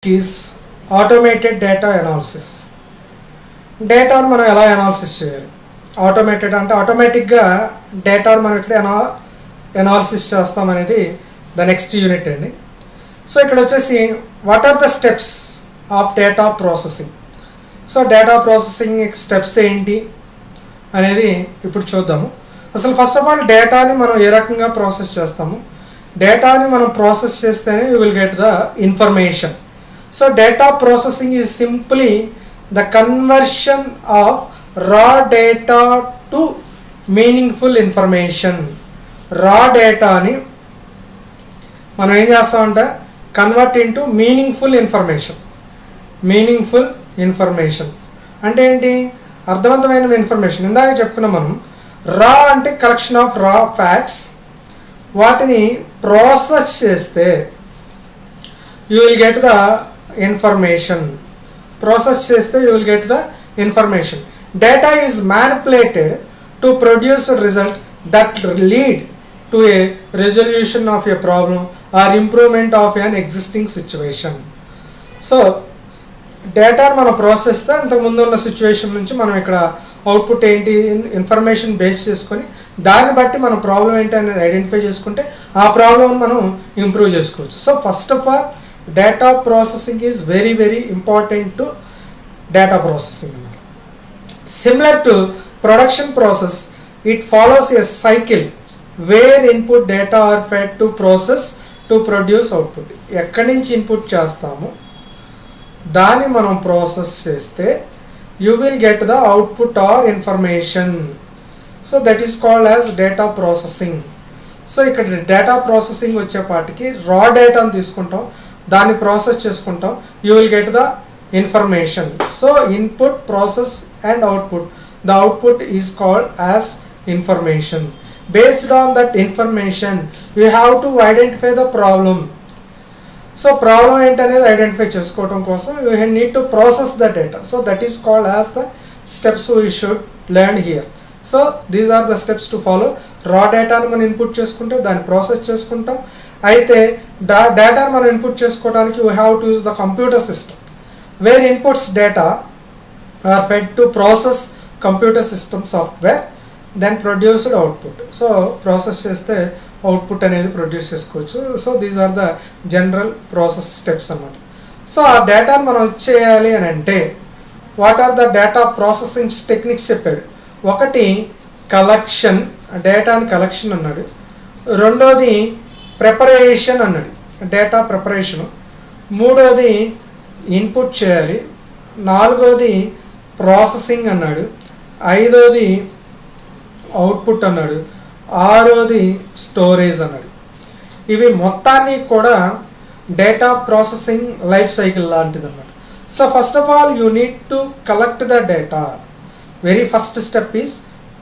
is automated data analysis. డేటాను మనం ఎలా అనాలిసిస్ చేయాలి? ఆటోమేటెడ్ అంటే ఆటోమేటిక్గా డేటాను మనం ఇక్కడ అనాలిసిస్ చేస్తాం అనేది ద నెక్స్ట్ యూనిట్ అండి. సో ఇక్కడ వచ్చేసి what are the steps of data processing. So data processing steps ఏంటి అనేది ఇప్పుడు చూద్దాము. అసలు ఫస్ట్ ఆఫ్ ఆల్ డేటాని మనం ఏ రకంగా ప్రాసెస్ చేస్తాము? డేటాని మనం ప్రాసెస్ చేస్తేనే you will get the information. So data processing is simply the conversion of raw data to meaningful information. raw data ni మనం ఏం చేస్తామంటే కన్వర్ట్ ఇంటూ మీనింగ్ఫుల్ ఇన్ఫర్మేషన్ అంటే ఏంటి? అర్థవంతమైన ఇన్ఫర్మేషన్. ఇందాక చెప్పుకున్నాం మనం రా అంటే కలెక్షన్ ఆఫ్ రా ఫ్యాక్ట్స్. వాటిని ప్రాసెస్ చేస్తే you will get the information. Process cheste you will get the information. Data is manipulated to produce a result that lead to a resolution of a problem or improvement of an existing situation. So data మనం process చేస్తే అంతకు ముందు ఉన్న situation నుంచి మనం ఇక్కడ output ఏంటి information base చేసుకొని దాన్ని బట్టి మనం ప్రాబ్లం ఏంటి అనేది ఐడెంటిఫై చేసుకుంటే ఆ ప్రాబ్లం మనం ఇంప్రూవ్ చేసుకోవచ్చు. So first of all data processing is very important to data processing. Similar to production process, it follows a cycle where input data are fed to process to produce output. ఎక్కడి నుంచి input చేస్తాము దాన్ని మనం process చేస్తే you will get the output or information. So that is called as data processing. So ఇక్కడ data processing వచ్చేపాటికి raw డేటాను తీసుకుంటాం, దాన్ని ప్రాసెస్ చేసుకుంటాం, you will get the information. So input, process and output. The output is called as information. Based on that information you have to identify the problem. So problem ఏంటనేది identify చేసుకోవడం కోసం you need to process the data. So that is called as the steps we should learn here. So these are the steps to follow. రా డేటాను మనం input చేసుకుంటే దాన్ని process చేసుకుంటాం. అయితే డేటాను మనం ఇన్పుట్ చేసుకోవడానికి we have to use the computer system where inputs data are fed to process computer system software then produced output. So process చేస్తే అవుట్పుట్ అనేది ప్రొడ్యూస్ చేసుకోవచ్చు. So these are the general process steps అన్నమాట. So ఆ డేటాను మనం ఇచ్చేయాలి అని అంటే what are the data processing techniques చెప్పాడు. ఒకటి కలెక్షన్, డేటాని కలెక్షన్ అన్నాడు. రెండోది ప్రిపరేషన్ అన్నాడు, డేటా ప్రిపరేషను. మూడోది ఇన్పుట్ చేయాలి. నాలుగోది ప్రాసెసింగ్ అన్నాడు. ఐదోది అవుట్పుట్ అన్నాడు. ఆరోది స్టోరేజ్ అన్నాడు. ఇవి మొత్తాన్ని కూడా డేటా ప్రాసెసింగ్ లైఫ్ సైకిల్ లాంటిది అన్నమాట. So first of all you need to collect the data. Very first step is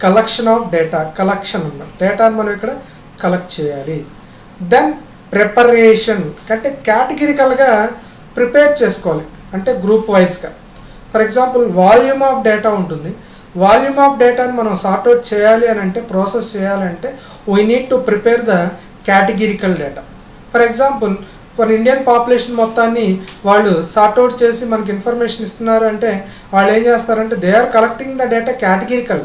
collection of data. Collection అన్నమాట, డేటాను మనం ఇక్కడ కలెక్ట్ చేయాలి. దెన్ ప్రిపరేషన్ అంటే కేటగిరికల్గా ప్రిపేర్ చేసుకోవాలి, అంటే గ్రూప్ వైజ్గా. For example volume of data ఉంటుంది. వాల్యూమ్ ఆఫ్ డేటాని మనం సార్ట్అవుట్ చేయాలి అని అంటే, ప్రాసెస్ చేయాలంటే we need to prepare the categorical data. For example for Indian population మొత్తాన్ని వాళ్ళు సార్ట్అవుట్ చేసి మనకి ఇన్ఫర్మేషన్ ఇస్తున్నారు అంటే వాళ్ళు ఏం చేస్తారంటే they are collecting the data categorical.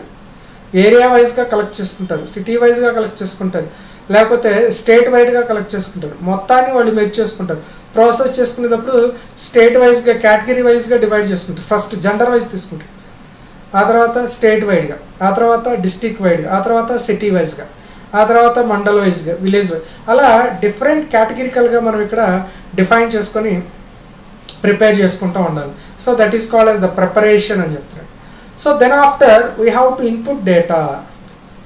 Area వైజ్గా కలెక్ట్ చేసుకుంటారు, సిటీ వైజ్గా కలెక్ట్ చేసుకుంటారు, లేకపోతే స్టేట్ వైడ్గా కలెక్ట్ చేసుకుంటారు. మొత్తాన్ని వాళ్ళు మెర్జ్ చేసుకుంటారు. ప్రాసెస్ చేసుకునేటప్పుడు స్టేట్ వైజ్గా, కేటగిరీ వైజ్గా డివైడ్ చేసుకుంటారు. ఫస్ట్ జెండర్ వైజ్ తీసుకుంటారు, ఆ తర్వాత స్టేట్ వైడ్గా, ఆ తర్వాత డిస్ట్రిక్ట్ వైడ్గా, ఆ తర్వాత సిటీ వైజ్గా, ఆ తర్వాత మండల్ వైజ్గా, విలేజ్ వైజ్, అలా డిఫరెంట్ కేటగిరికల్గా మనం ఇక్కడ డిఫైన్ చేసుకొని ప్రిపేర్ చేసుకుంటూ ఉండాలి. So that is called as the preparation అని చెప్తున్నాడు. So then after we have to input data.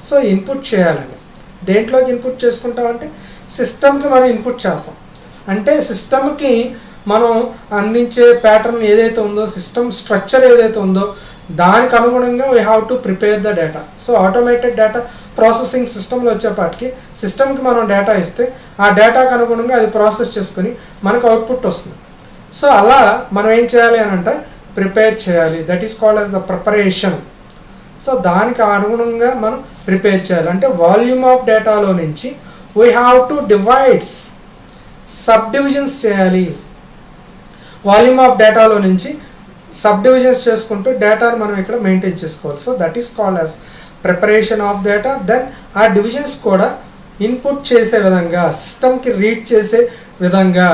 So input చేయాలండి. దేంట్లోకి ఇన్పుట్ చేసుకుంటామంటే సిస్టమ్కి మనం ఇన్పుట్ చేస్తాం. అంటే సిస్టమ్కి మనం అందించే ప్యాటర్న్ ఏదైతే ఉందో, సిస్టమ్ స్ట్రక్చర్ ఏదైతే ఉందో దానికి అనుగుణంగా we have to prepare the data. So automated data processing సిస్టంలో వచ్చేపాటికి సిస్టమ్కి మనం డేటా ఇస్తే ఆ డేటాకి అనుగుణంగా అది ప్రాసెస్ చేసుకుని మనకు అవుట్పుట్ వస్తుంది. సో అలా మనం ఏం చేయాలి అని అంటే ప్రిపేర్ చేయాలి. That is called as the preparation. So దానికి అనుగుణంగా మనం ప్రిపేర్ చేయాలి. అంటే వాల్యూమ్ ఆఫ్ డేటాలో నుంచి we have to divides, sub divisions చేయాలి. వాల్యూమ్ ఆఫ్ డేటాలో నుంచి సబ్ డివిజన్స్ చేసుకుంటూ డేటాను మనం ఇక్కడ మెయింటైన్ చేసుకోవాలి. So that is called as preparation of data. Then ఆ డివిజన్స్ కూడా ఇన్పుట్ చేసే విధంగా, సిస్టమ్కి రీడ్ చేసే విధంగా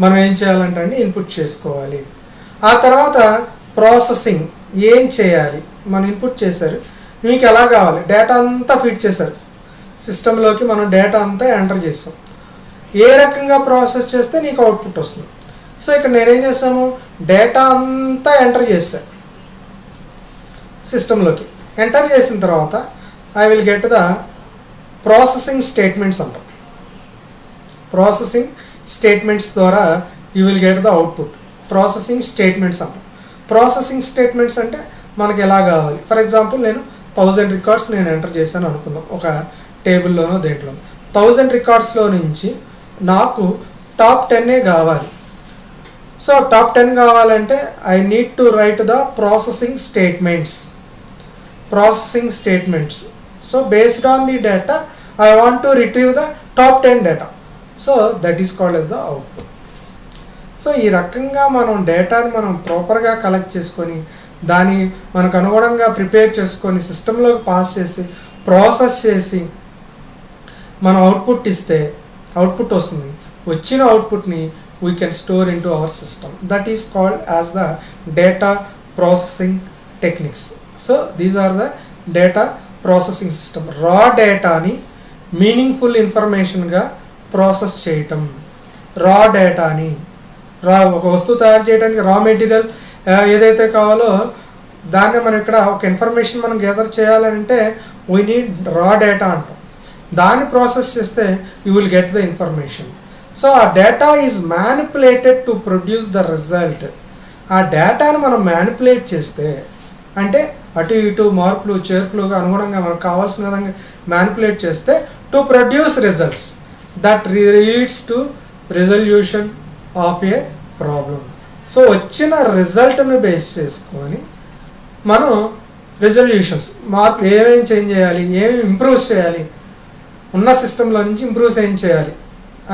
మనం ఏం చేయాలంటే అండి ఇన్పుట్ చేసుకోవాలి. ఆ తర్వాత ప్రాసెసింగ్ ఏం చేయాలి, మనం ఇన్పుట్ చేశారు, మీకు ఎలా కావాలి, డేటా అంతా ఫీడ్ చేశారు సిస్టంలోకి, మనం డేటా అంతా ఎంటర్ చేస్తాం, ఏ రకంగా ప్రాసెస్ చేస్తే నీకు అవుట్పుట్ వస్తుంది. సో ఇక్కడ నేనేం చేస్తాము, డేటా అంతా ఎంటర్ చేశాను సిస్టంలోకి. ఎంటర్ చేసిన తర్వాత I will get the processing statements అంటాం. ప్రాసెసింగ్ స్టేట్మెంట్స్ ద్వారా you will get the output. Processing statements అంటాం. ప్రాసెసింగ్ స్టేట్మెంట్స్ అంటే మనకి ఎలా కావాలి, ఫర్ ఎగ్జాంపుల్ నేను 1000 రికార్డ్స్ నేను ఎంటర్ చేశాను అనుకుందాం, ఒక టేబుల్లోనో దేంట్లో. 1000 రికార్డ్స్లో నుంచి నాకు టాప్ 10 కావాలి. సో టాప్ 10 కావాలంటే I need to right the processing statements. Processing statements. So based on the data I want to retrieve the top 10 data. So that is called as the output. So ఈ రకంగా మనం డేటాని మనం ప్రాపర్గా collect చేసుకొని దాన్ని మనకు అనుగుణంగా ప్రిపేర్ చేసుకొని సిస్టంలోకి పాస్ చేసి ప్రాసెస్ చేసి మనం అవుట్పుట్ ఇస్తే అవుట్పుట్ వస్తుంది. వచ్చిన అవుట్పుట్ని we can store into our system. That is called as the data processing techniques. So these are the data processing system. Raw డేటాని మీనింగ్ఫుల్ ఇన్ఫర్మేషన్గా ప్రాసెస్ చేయటం. రా డేటాని ఒక వస్తువు తయారు చేయడానికి రా మెటీరియల్ ఏదైతే కావాలో దాన్ని మనం ఇక్కడ ఒక ఇన్ఫర్మేషన్ మనం గ్యాదర్ చేయాలంటే వీ నీడ్ రా డేటా అంటాం. దాన్ని ప్రాసెస్ చేస్తే you will get the information. So ఆ data is manipulated to produce the result. ఆ డేటాను మనం మ్యానిపులేట్ చేస్తే అంటే అటు ఇటు మార్పులు చేర్పులుగా అనుగుణంగా మనకు కావాల్సిన విధంగా మ్యానిపులేట్ చేస్తే to produce results that leads to resolution of A problem. So వచ్చిన రిజల్ట్ని బేస్ చేసుకొని మనం రిజల్యూషన్స్ మార్పులు ఏమేమి చేంజ్ చేయాలి, ఏమేమి ఇంప్రూవ్ చేయాలి, ఉన్న సిస్టంలో నుంచి ఇంప్రూవ్ ఏం చేయాలి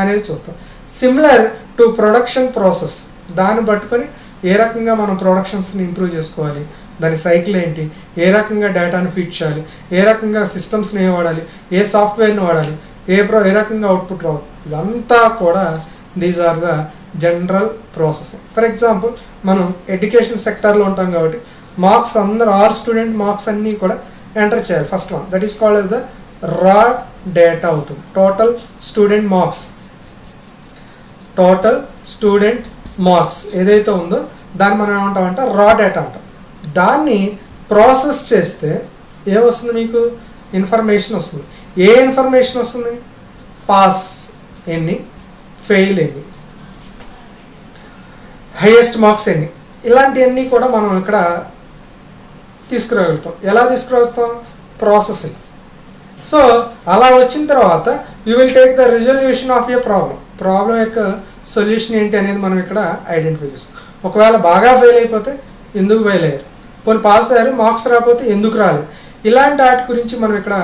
అనేది చూస్తాం. Similar to production process. దాన్ని పట్టుకొని ఏ రకంగా మనం ప్రొడక్షన్స్ని ఇంప్రూవ్ చేసుకోవాలి, దాని సైకిల్ ఏంటి, ఏ రకంగా డేటాను ఫీడ్ చేయాలి, ఏ రకంగా సిస్టమ్స్ని ఏ వాడాలి, ఏ సాఫ్ట్వేర్ని వాడాలి, ఏ రకంగా అవుట్పుట్ రావాలి, ఇదంతా కూడా these are the general processing. For example మనం ఎడ్యుకేషన్ సెక్టర్లో ఉంటాం కాబట్టి మార్క్స్ అందరూ ఆర్ స్టూడెంట్ మార్క్స్ అన్నీ కూడా ఎంటర్ చేయాలి. First one that is called as the raw data అవుతుంది. టోటల్ స్టూడెంట్ మార్క్స్ ఏదైతే ఉందో దాన్ని మనం ఏమంటామంటే రా డేటా అంటాం. దాన్ని ప్రాసెస్ చేస్తే ఏమొస్తుంది, మీకు ఇన్ఫర్మేషన్ వస్తుంది. ఏ ఇన్ఫర్మేషన్ వస్తుంది, పాస్ ఎన్ని, ఫెయిల్ ఎన్ని, హైయెస్ట్ మార్క్స్ ఎన్ని, ఇలాంటివన్నీ కూడా మనం ఇక్కడ తీసుకురాగలుగుతాం. ఎలా తీసుకురాగలుగుతాం, ప్రాసెసింగ్. సో అలా వచ్చిన తర్వాత you will take the resolution of A problem యొక్క సొల్యూషన్ ఏంటి అనేది మనం ఇక్కడ ఐడెంటిఫై చేస్తాం. ఒకవేళ బాగా ఫెయిల్ అయిపోతే ఎందుకు ఫెయిల్ అయ్యారు, పోనీ పాస్ అయ్యారు మార్క్స్ రాకపోతే ఎందుకు రాలేదు, ఇలాంటి వాటి గురించి మనం ఇక్కడ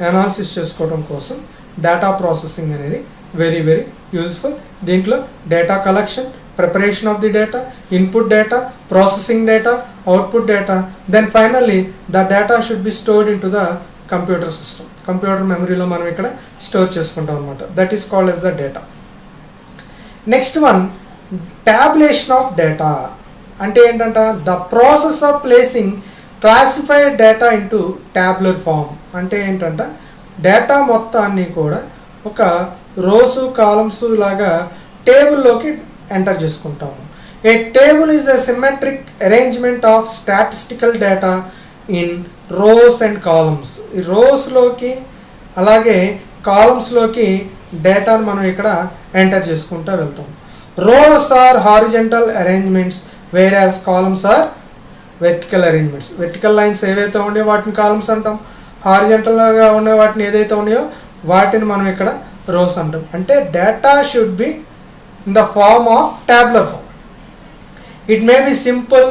అనాలిసిస్ చేసుకోవడం కోసం డేటా ప్రాసెసింగ్ అనేది వెరీ వెరీ యూజ్ఫుల్. దీంట్లో data collection, preparation of the data, input data, processing data, output data, then finally the data should be stored in to the computer system. Computer మెమరీలో మనం ఇక్కడ store చేసుకుంటాం అనమాట. That is called as the data. Next one tabulation of data. అంటే ఏంటంట, the process of placing classified data into tabular form. అంటే ఏంటంట, data మొత్తాన్ని కూడా ఒక రోస్ కాలమ్స్ లాగా టేబుల్లోకి ఎంటర్ చేసుకుంటాము. A table is the symmetric arrangement of statistical data in rows and columns. ఈ రోస్లోకి అలాగే కాలమ్స్లోకి డేటాను మనం ఇక్కడ ఎంటర్ చేసుకుంటూ వెళ్తాం. Rows are horizontal arrangements whereas columns are vertical arrangements. Vertical lines ఏవైతే ఉన్నాయో వాటిని కాలమ్స్ అంటాం, హారిజంటల్గా ఉండే వాటిని ఏదైతే ఉన్నాయో వాటిని మనం ఇక్కడ రోస్ అంటాం. అంటే data should be in the form of tabular form. It may be simple,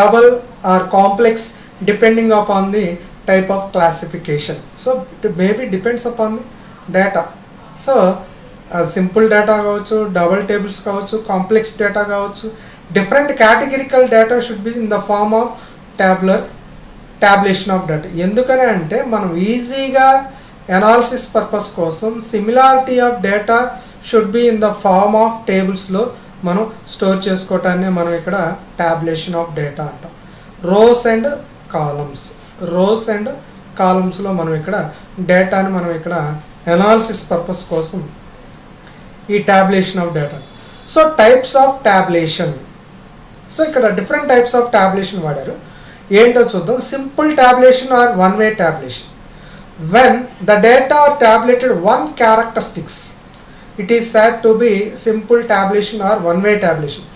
double or complex depending upon the type of classification. So it maybe depends upon the data. So simple data కావచ్చు, double tables కావచ్చు, complex data కావచ్చు, different categorical data should be in the form of tabulation of data. ఎందుకని అంటే మనం ఈజీగా analysis purpose కోసం similarity of data should be in the form of టేబుల్స్లో మనం స్టోర్ చేసుకోవటాన్ని మనం ఇక్కడ టాబులేషన్ ఆఫ్ డేటా అంటాం. రోస్ అండ్ కాలమ్స్లో మనం ఇక్కడ డేటాని మనం ఇక్కడ అనాలిసిస్ పర్పస్ కోసం ఈ tabulation of data. So types of tabulation. So ఇక్కడ డిఫరెంట్ టైప్స్ ఆఫ్ టాబులేషన్ వాడారు. ఏంటో చూద్దాం. Simple tabulation or one way tabulation. When the data are tabulated one characteristics it is sad to be simple tabulation or one way tabulation.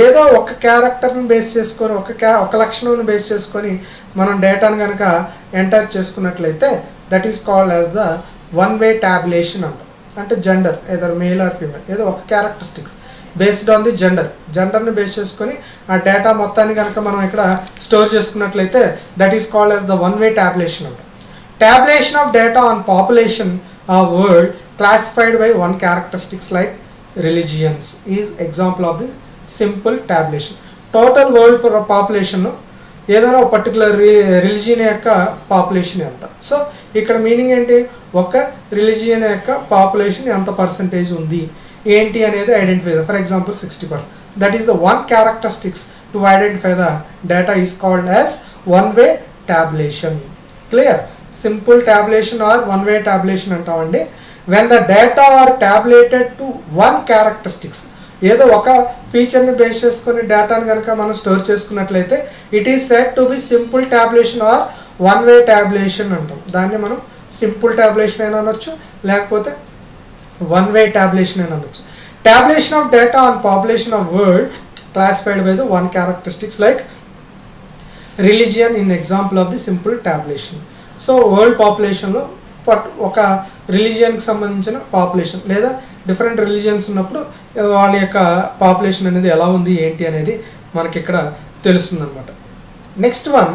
ఏదో ఒక క్యారెక్టర్ని base చేసుకొని ఒక లక్షణాన్ని బేస్ చేసుకొని మనం డేటాను కనుక ఎంటర్ చేసుకున్నట్లయితే that is called as the one way tabulation అంటాం. అంటే జెండర్ ఏదో మేల్ ఆర్ ఫీమేల్ ఏదో ఒక క్యారెక్టరిస్టిక్స్ బేస్డ్ ఆన్ ది జెండర్ని బేస్ చేసుకొని ఆ డేటా మొత్తాన్ని కనుక మనం ఇక్కడ స్టోర్ చేసుకున్నట్లయితే that is called as the one way tabulation అంటాం. Tabulation of data on population of world classified by one characteristics like religions is example of the simple tabulation. Total world population ఏదైనా ఒక particular religion యొక్క population ఎంత. So ఇక్కడ meaning ఏంటి, ఒక religion యొక్క population ఎంత పర్సంటేజ్ ఉంది ఏంటి అనేది identify. For example 60%. That is the one characteristics to identify the data is called as one way tabulation. Clear. Simple tabulation or one way tabulation అంటామండి. when the data are tabulated to one characteristics ఏదో ఒక ఫీచర్ని base చేసుకుని డేటాను కనుక మనం store చేసుకున్నట్లయితే it is said to be simple tabulation or one way tabulation అంటాం. దాన్ని మనం సింపుల్ టాబులేషన్ అయినా అనొచ్చు లేకపోతే వన్ వే టాబులేషన్ అయినా అనొచ్చు. Tabulation of data on population of world classified by the one characteristics like religion in example of the simple tabulation. So world పాపులేషన్లో ఒక రిలీజియన్కి సంబంధించిన పాపులేషన్ లేదా డిఫరెంట్ రిలీజియన్స్ ఉన్నప్పుడు వాళ్ళ యొక్క పాపులేషన్ అనేది ఎలా ఉంది ఏంటి అనేది మనకి ఇక్కడ తెలుస్తుంది అనమాట. Next one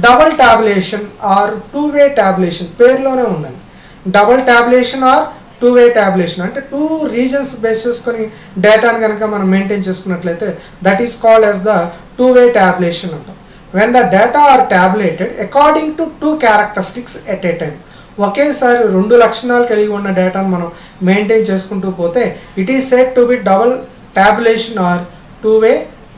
double tabulation or two way tabulation. పేరులోనే ఉందండి. Double tabulation or two way tabulation అంటే టూ రీజన్స్ బేస్ చేసుకొని డేటాను కనుక మనం మెయింటైన్ చేసుకున్నట్లయితే that is called as the two way tabulation అంటాం. When the data are tabulated according to two characteristics at a time. ఒకేసారి రెండు లక్షణాలు కలిగి ఉన్న డేటాను మనం మెయింటైన్ చేసుకుంటూ పోతే it is said to be double tabulation or two way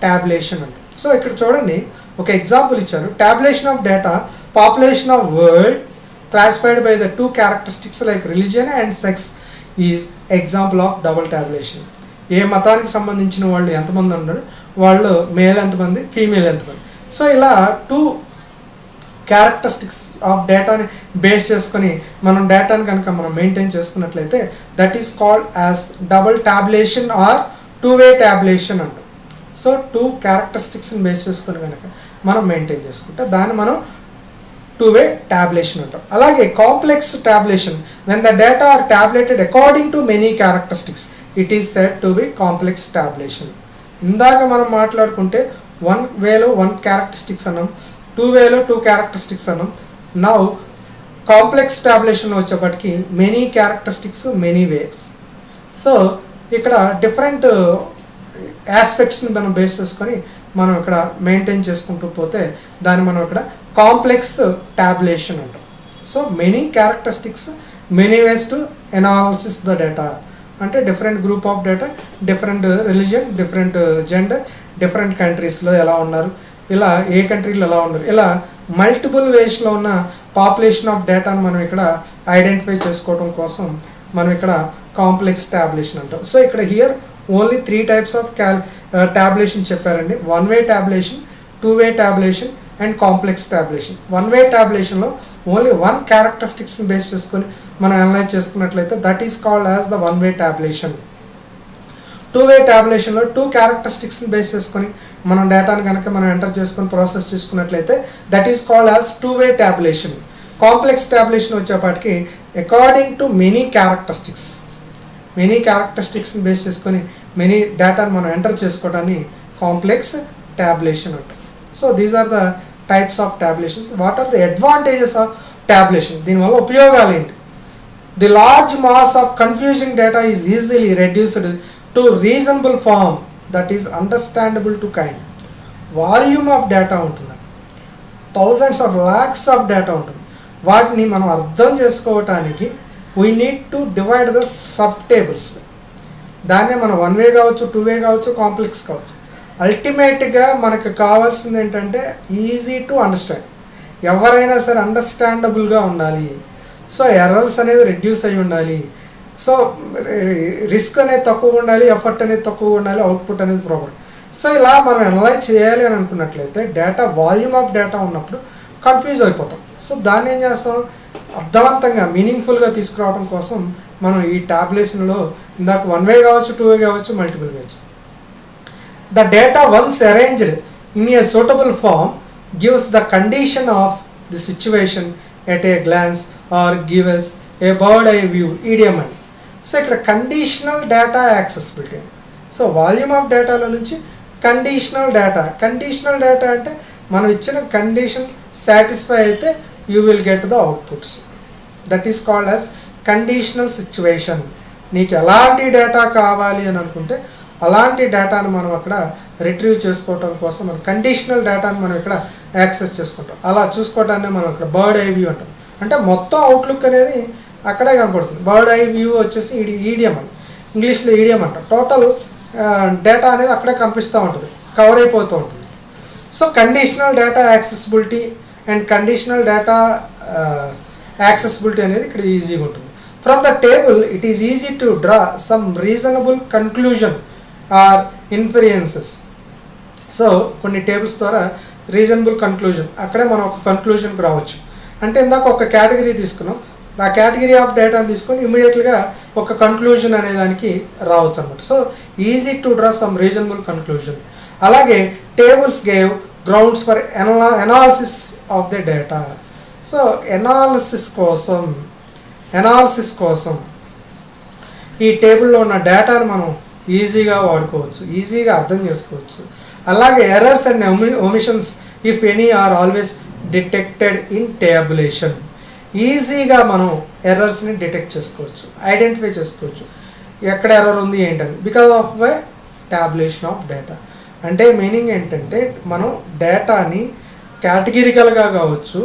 tabulation అంట. సో ఇక్కడ చూడండి ఒక ఎగ్జాంపుల్ ఇచ్చారు. Tabulation of data population of world classified by the two characteristics like religion and sex is example of double tabulation. ఏ మతానికి సంబంధించిన వాళ్ళు ఎంతమంది ఉన్నారు, వాళ్ళు మేల్ ఎంతమంది, ఫీమేల్ ఎంతమంది. సో ఇలా టూ క్యారెక్టరిస్టిక్స్ ఆఫ్ డేటాని బేస్ చేసుకొని మనం డేటాని కనుక మనం మెయింటైన్ చేసుకున్నట్లయితే that is called as double tabulation or two way tabulation అంటాం. సో టూ క్యారెక్టరిస్టిక్స్ని బేస్ చేసుకొని కనుక మనం మెయింటైన్ చేసుకుంటే దాన్ని మనం టూ వే టాబులేషన్ అంటాం. అలాగే complex tabulation when the data are tabulated according to many characteristics it is said to be complex tabulation. ఇందాక మనం మాట్లాడుకుంటే వన్ వేలో వన్ క్యారెక్టరిస్టిక్స్ అన్నాం, టూ వేలో టూ క్యారెక్టరిస్టిక్స్ అన్నాం. నౌ కాంప్లెక్స్ టాబులేషన్ వచ్చేప్పటికి many characteristics many ways. So ఇక్కడ different ఆస్పెక్ట్స్ని మనం బేస్ చేసుకొని మనం ఇక్కడ మెయింటైన్ చేసుకుంటూ పోతే దాన్ని మనం ఇక్కడ కాంప్లెక్స్ టాబులేషన్ అంటాం. So many characteristics many ways to analysis the data అంటే different group of data, different religion, different gender, different కంట్రీస్లో ఎలా ఉన్నారు, ఇలా ఏ కంట్రీలో ఎలా ఉన్నారు, ఇలా మల్టిపుల్ వేస్లో ఉన్న పాపులేషన్ ఆఫ్ డేటాను మనం ఇక్కడ ఐడెంటిఫై చేసుకోవడం కోసం మనం ఇక్కడ కాంప్లెక్స్ టాబులేషన్ అంటాం. సో ఇక్కడ here only 3 types of tabulation చెప్పారండి. One way tabulation, two way tabulation and complex tabulation. One way టాబులేషన్లో ఓన్లీ వన్ క్యారెక్టరిస్టిక్స్ని బేస్ చేసుకొని మనం అనలైజ్ చేసుకున్నట్లయితే that is called as the one way tabulation. Two way టాబులేషన్లో two క్యారెక్టరిస్టిక్స్ని base చేసుకొని మనం డేటాను కనుక మనం ఎంటర్ చేసుకొని ప్రాసెస్ చేసుకున్నట్లయితే that is called as two way tabulation. Complex tabulation వచ్చేపాటికి అకార్డింగ్ టు మెనీ క్యారెక్టరిస్టిక్స్ని బేస్ చేసుకొని మెనీ డేటాను మనం ఎంటర్ చేసుకోవడాన్ని కాంప్లెక్స్ టాబులేషన్ అంటాం. So these are the types of tabulations. What are the advantages of tabulation? దీనివల్ల ఉపయోగాలు ఏంటి? The large mass of confusing data is easily reduced to reasonable form that is understandable to kind. Volume of data ఉంటుంది, thousands of lakhs of data ఉంటుంది. వాటిని మనం అర్థం చేసుకోవటానికి we need to divide the sub tables. దాన్నే మనం 1 వే కావచ్చు, 2 way కావచ్చు, కాంప్లెక్స్ కావచ్చు. అల్టిమేట్గా మనకు కావాల్సింది ఏంటంటే ఈజీ టు అండర్స్టాండ్. ఎవరైనా సరే అండర్స్టాండబుల్గా ఉండాలి. సో ఎర్రర్స్ అనేవి రెడ్యూస్ అయి ఉండాలి. సో రిస్క్ అనేది తక్కువ ఉండాలి, ఎఫర్ట్ అనేది తక్కువ ఉండాలి, అవుట్పుట్ అనేది ప్రాపర్. సో ఇలా మనం అనలైజ్ చేయాలి అని అనుకున్నట్లయితే డేటా వాల్యూమ్ ఆఫ్ డేటా ఉన్నప్పుడు కన్ఫ్యూజ్ అయిపోతాం. సో దాన్ని ఏం చేస్తాం, అర్థవంతంగా మీనింగ్ఫుల్గా తీసుకురావడం కోసం మనం ఈ టాబ్యులేషన్లో ఇందాక 1 వే కావచ్చు, 2 వే కావచ్చు, multiple ways. The data once arranged in a suitable form gives the condition of the situation at a glance or gives a bird eye view, idiom అని. సో ఇక్కడ conditional data accessibility. So volume of డేటాలో నుంచి conditional data అంటే మనం ఇచ్చిన condition satisfy అయితే you will get the outputs. That is called as conditional situation. నీకు ఎలాంటి డేటా కావాలి అని అనుకుంటే అలాంటి డేటాను మనం అక్కడ రిట్రీవ్ చేసుకోవటం కోసం మనం కండిషనల్ డేటాను మనం ఇక్కడ యాక్సెస్ చేసుకుంటాం. అలా చూసుకోవటాన్ని మనం ఇక్కడ బర్డ్ ఐ వ్యూ అంటాం. అంటే మొత్తం అవుట్లుక్ అనేది అక్కడే కనపడుతుంది. బర్డ్ ఐ వ్యూ వచ్చేసి ఈడియం అని, ఇంగ్లీష్లో ఈడియం అంటాం. టోటల్ డేటా అనేది అక్కడే కనిపిస్తూ ఉంటుంది, కవర్ అయిపోతూ ఉంటుంది. So conditional data accessibility and conditional data accessibility అనేది ఇక్కడ ఈజీగా ఉంటుంది. From the table it is easy to draw some reasonable conclusion or inferences. So కొన్ని టేబుల్స్ ద్వారా రీజనబుల్ కన్క్లూజన్, అక్కడే మనం ఒక కన్క్లూజన్కి రావచ్చు. అంటే ఇందాక ఒక కేటగిరీ తీసుకున్నాం, ఆ కేటగిరీ ఆఫ్ డేటాను తీసుకొని ఇమీడియట్గా ఒక కన్క్లూజన్ అనే దానికి రావచ్చు అనమాట. So easy to draw some reasonable conclusion. అలాగే tables gave grounds for analysis of the data. So analysis కోసం ఈ టేబుల్లో ఉన్న డేటాను మనం ఈజీగా వాడుకోవచ్చు, ఈజీగా అర్థం చేసుకోవచ్చు. అలాగే errors and omissions if any are always detected in tabulation. ఈజీగా మనం ఎర్రర్స్ని డిటెక్ట్ చేసుకోవచ్చు, ఐడెంటిఫై చేసుకోవచ్చు, ఎక్కడ ఎర్రర్ ఉంది ఏంటని, because of the tabulation of data. అంటే మీనింగ్ ఏంటంటే మనం డేటాని కేటగిరికల్గా కావచ్చు,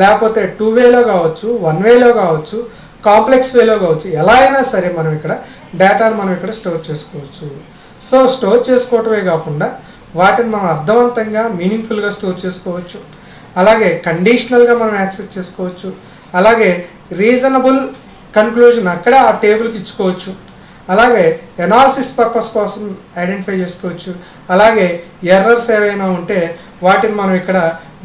లేకపోతే 2 వేలో కావచ్చు, 1 వేలో కావచ్చు, కాంప్లెక్స్ వేలో కావచ్చు, ఎలా అయినా సరే మనం ఇక్కడ డేటాను మనం ఇక్కడ స్టోర్ చేసుకోవచ్చు. సో స్టోర్ చేసుకోవటమే కాకుండా వాటిని మనం అర్థవంతంగా మీనింగ్ఫుల్గా స్టోర్ చేసుకోవచ్చు. అలాగే కండిషనల్గా మనం యాక్సెస్ చేసుకోవచ్చు. అలాగే రీజనబుల్ కన్క్లూజన్ అక్కడే ఆ టేబుల్కి ఇచ్చుకోవచ్చు. అలాగే ఎనాలిసిస్ పర్పస్ కోసం ఐడెంటిఫై చేసుకోవచ్చు. అలాగే ఎర్రర్స్ ఏవైనా ఉంటే వాటిని మనం ఇక్కడ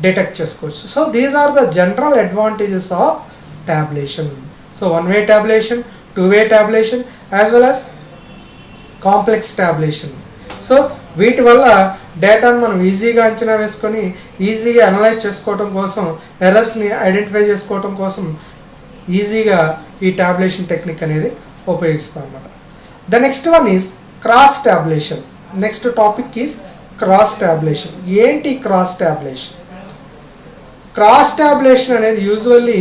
డిటెక్ట్ చేసుకోవచ్చు. So these are the general advantages of tabulation. So 1 way tabulation, 2 way tabulation as well as complex tabulation. So వీటి వల్ల డేటాను మనం ఈజీగా అంచనా వేసుకొని ఈజీగా అనలైజ్ చేసుకోవడం కోసం, ఎర్రర్స్ని ఐడెంటిఫై చేసుకోవడం కోసం ఈజీగా ఈ టాబులేషన్ టెక్నిక్ అనేది ఉపయోగిస్తాం అన్నమాట. The next one is cross టాబులేషన్. Next topic is cross టాబులేషన్. ఏంటి క్రాస్ టాబులేషన్? క్రాస్ టాబులేషన్ అనేది యూజువల్లీ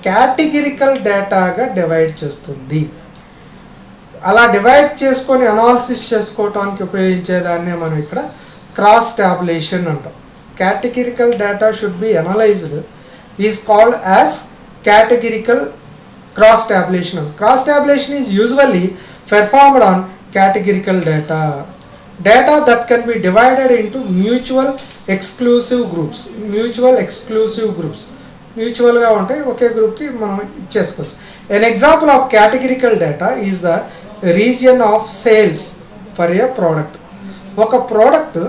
కేటగిరికల్ డేటాగా డివైడ్ చేస్తుంది. అలా డివైడ్ చేసుకొని అనాలిసిస్ చేసుకోవటానికి ఉపయోగించేదాన్నే మనం ఇక్కడ క్రాస్ టాబులేషన్ అంటాం. Categorical data should B analysed is called as categorical cross టాబులేషన్. Cross టాబులేషన్ is usually performed on categorical data that can be divided into mutual exclusive groups. మ్యూచువల్గా ఉంటాయి, ఒకే గ్రూప్కి మనం ఇచ్చేసుకోవచ్చు. An example of categorical data is the region of sales for a product. ఒక product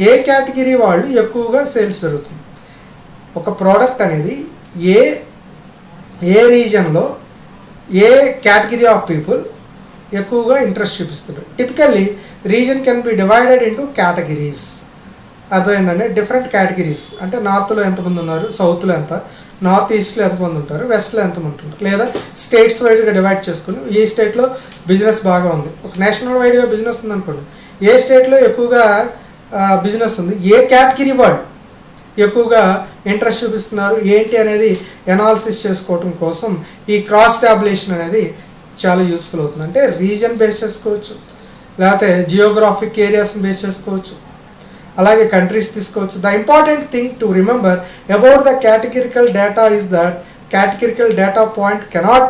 ఏ category వాళ్ళు ఎక్కువగా సేల్స్ జరుగుతుంది, ఒక ప్రోడక్ట్ అనేది ఏ రీజియన్లో ఏ కేటగిరీ ఆఫ్ పీపుల్ ఎక్కువగా ఇంట్రెస్ట్ చూపిస్తున్నారు. Typically region can be divided into categories. అర్థమైందండి? డిఫరెంట్ కేటగిరీస్ అంటే నార్త్లో ఎంతమంది ఉన్నారు, సౌత్లో ఎంత, నార్త్ ఈస్ట్లో ఎంతమంది ఉంటారు, వెస్ట్లో ఎంతమంది ఉంటారు, లేదా స్టేట్స్ వైడ్గా డివైడ్ చేసుకుని ఈ స్టేట్లో బిజినెస్ బాగా ఉంది, ఒక నేషనల్ వైడ్గా బిజినెస్ ఉంది అనుకోండి, ఏ స్టేట్లో ఎక్కువగా బిజినెస్ ఉంది, ఏ కేటగిరీ వాళ్ళు ఎక్కువగా ఇంట్రెస్ట్ చూపిస్తున్నారు ఏంటి అనేది ఎనాలిసిస్ చేసుకోవటం కోసం ఈ క్రాస్ టాబులేషన్ అనేది చాలా యూస్ఫుల్ అవుతుంది. అంటే రీజన్ బేస్ చేసుకోవచ్చు, లేకపోతే జియోగ్రాఫిక్ ఏరియాస్ని బేస్ చేసుకోవచ్చు, అలాగే కంట్రీస్ తీసుకోవచ్చు. The important thing to remember about the categorical data is that categorical data point cannot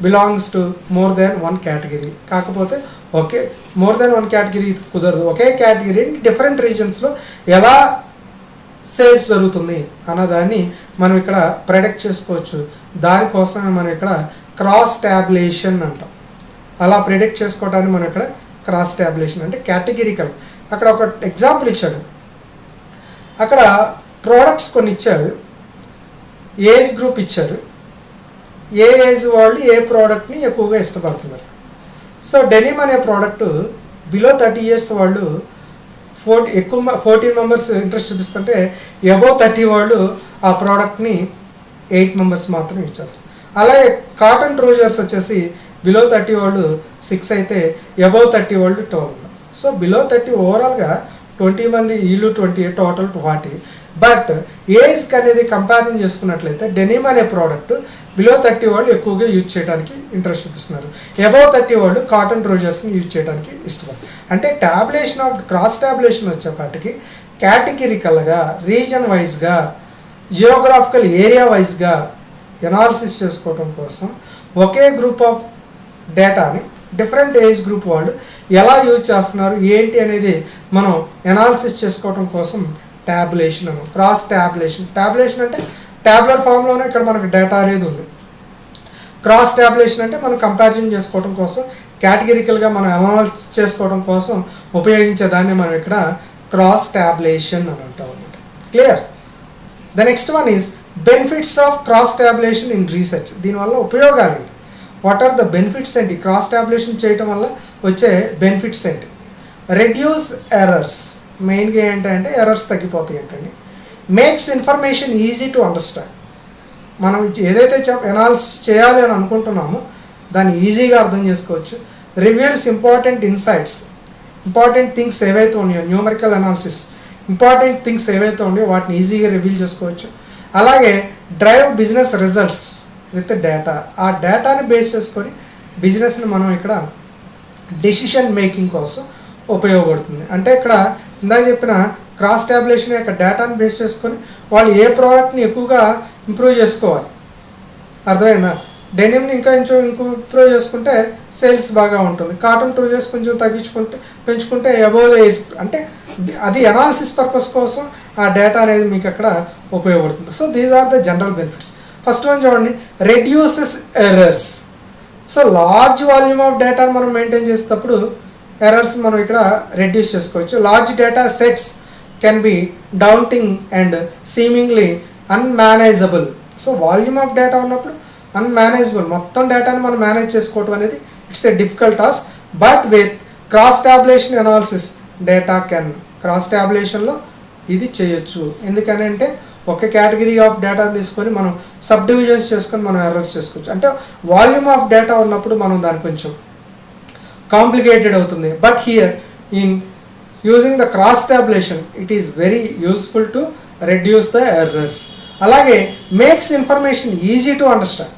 belongs to more than one category. కాకపోతే okay more than one category కుదరదు. ఒకే category different రీజన్స్లో ఎలా sales జరుగుతుంది అన్నదాన్ని మనం ఇక్కడ ప్రెడిక్ట్ చేసుకోవచ్చు. దానికోసమే మనం ఇక్కడ క్రాస్ టాబులేషన్ అంటాం. అలా ప్రిడిక్ట్ చేసుకోవడానికి మనం ఇక్కడ క్రాస్ టాబులేషన్ అంటే కేటగిరికల్. అక్కడ ఒక ఎగ్జాంపుల్ ఇచ్చాడు, అక్కడ ప్రోడక్ట్స్ కొన్ని ఇచ్చారు, ఏజ్ గ్రూప్ ఇచ్చారు, ఏ ఏజ్ వాళ్ళు ఏ ప్రోడక్ట్ని ఎక్కువగా ఇష్టపడుతున్నారు. సో డెనిమ్ అనే ప్రోడక్ట్ బిలో 30 years వాళ్ళు 14 members ఇంట్రెస్ట్ చూపిస్తుంటే అబోవ్ 30 వాళ్ళు ఆ ప్రోడక్ట్ని 8 members మాత్రం యూజ్ చేస్తారు. అలాగే కాటన్ ట్రౌజర్స్ వచ్చేసి బిలో 30 వాళ్ళు 6 అయితే అబోవ్ 30 వాళ్ళు 12. సో బిలో 30 ఓవరాల్గా 20 మంది, వీళ్ళు 20, టోటల్ 40. బట్ ఏజ్కి అనేది కంపారిజన్ చేసుకున్నట్లయితే డెనిమ్ అనే ప్రోడక్ట్ బిలో 30 వాళ్ళు ఎక్కువగా యూజ్ చేయడానికి ఇంట్రెస్ట్ చూపిస్తున్నారు, అబోవ్ 30 వాళ్ళు కాటన్ ట్రౌజర్స్ని యూజ్ చేయడానికి ఇష్టపడతారు. అంటే టాబులేషన్ ఆఫ్ క్రాస్ టాబులేషన్ వచ్చేపాటికి కేటగిరికల్గా, రీజన్ వైజ్గా, జియోగ్రాఫికల్ ఏరియా వైజ్గా ఎనాలిసిస్ చేసుకోవడం కోసం ఒకే గ్రూప్ ఆఫ్ డేటాని డిఫరెంట్ ఏజ్ గ్రూప్ వాళ్ళు ఎలా యూజ్ చేస్తున్నారు ఏంటి అనేది మనం ఎనాలిసిస్ చేసుకోవడం కోసం టాబులేషన్ అను. క్రాస్ టాబులేషన్, టాబులేషన్ అంటే ట్యాబులర్ ఫామ్లోనే ఇక్కడ మనకు డేటా అనేది ఉంది. క్రాస్ టాబులేషన్ అంటే మనం కంపారిజన్ చేసుకోవడం కోసం, కేటగిరికల్గా మనం అనాలిసిస్ చేసుకోవడం కోసం ఉపయోగించే దాన్ని మనం ఇక్కడ క్రాస్ టాబులేషన్ అని అంటాం అన్నమాట. Clear? The next one is benefits of cross టాబులేషన్ in research. దీనివల్ల ఉపయోగాలు ఏంటి? వాట్ ఆర్ ద బెనిఫిట్స్ ఏంటి? క్రాస్ టాబులేషన్ చేయడం వల్ల వచ్చే బెనిఫిట్స్ ఏంటి? రెడ్యూస్ ఎర్రర్స్, మెయిన్గా ఏంటంటే ఎర్రర్స్ తగ్గిపోతాయి ఏంటండి. Makes information easy to understand. మనం ఏదైతే ఎనాలిసిస్ చేయాలి అని అనుకుంటున్నామో దాన్ని ఈజీగా అర్థం చేసుకోవచ్చు. Reveals important insights, important things ఏవైతే ఉన్నాయో, న్యూమరికల్ అనాలిసిస్ ఇంపార్టెంట్ థింగ్స్ ఏవైతే ఉన్నాయో వాటిని ఈజీగా రివీల్ చేసుకోవచ్చు. అలాగే drive business results with data, ఆ డేటాని బేస్ చేసుకొని బిజినెస్ని మనం ఇక్కడ డెసిషన్ మేకింగ్ కోసం ఉపయోగపడుతుంది. అంటే ఇక్కడ ఇందాక చెప్పిన క్రాస్ టాబులేషన్ యొక్క డేటాని బేస్ చేసుకొని వాళ్ళు ఏ ప్రోడక్ట్ని ఎక్కువగా ఇంప్రూవ్ చేసుకోవాలి, అర్థమైందా? డెనిమ్ని ఇంకా ఇంప్రూవ్ చేసుకుంటే సేల్స్ బాగా ఉంటుంది, కాటన్ ట్రౌజర్స్ కొంచెం పెంచుకుంటే అబోవ్ ఏజ్, అంటే అది అనాలిసిస్ పర్పస్ కోసం ఆ డేటా అనేది మీకు అక్కడ ఉపయోగపడుతుంది. So these are the general benefits. First one చూడండి, reduces errors. So large volume of డేటాను మనం మెయింటైన్ చేసేటప్పుడు ఎర్రర్స్ మనం ఇక్కడ రెడ్యూస్ చేసుకోవచ్చు. Large data sets can be daunting and seemingly unmanageable. So volume of data ఉన్నప్పుడు అన్మేనేజబుల్, మొత్తం డేటాను మనం మేనేజ్ చేసుకోవటం అనేది it's a difficult task. But with cross tabulation analysis data can, cross టాబులేషన్లో ఇది చేయొచ్చు. ఎందుకని అంటే ఒక కేటగిరీ ఆఫ్ డేటా తీసుకొని మనం సబ్ డివిజన్స్ చేసుకొని మనం ఎర్రర్స్ చేసుకోవచ్చు. అంటే వాల్యూమ్ ఆఫ్ డేటా ఉన్నప్పుడు మనం దాన్ని కొంచెం కాంప్లికేటెడ్ అవుతుంది. But here in using the cross tabulation it is very useful to reduce the errors. అలాగే makes information easy to understand.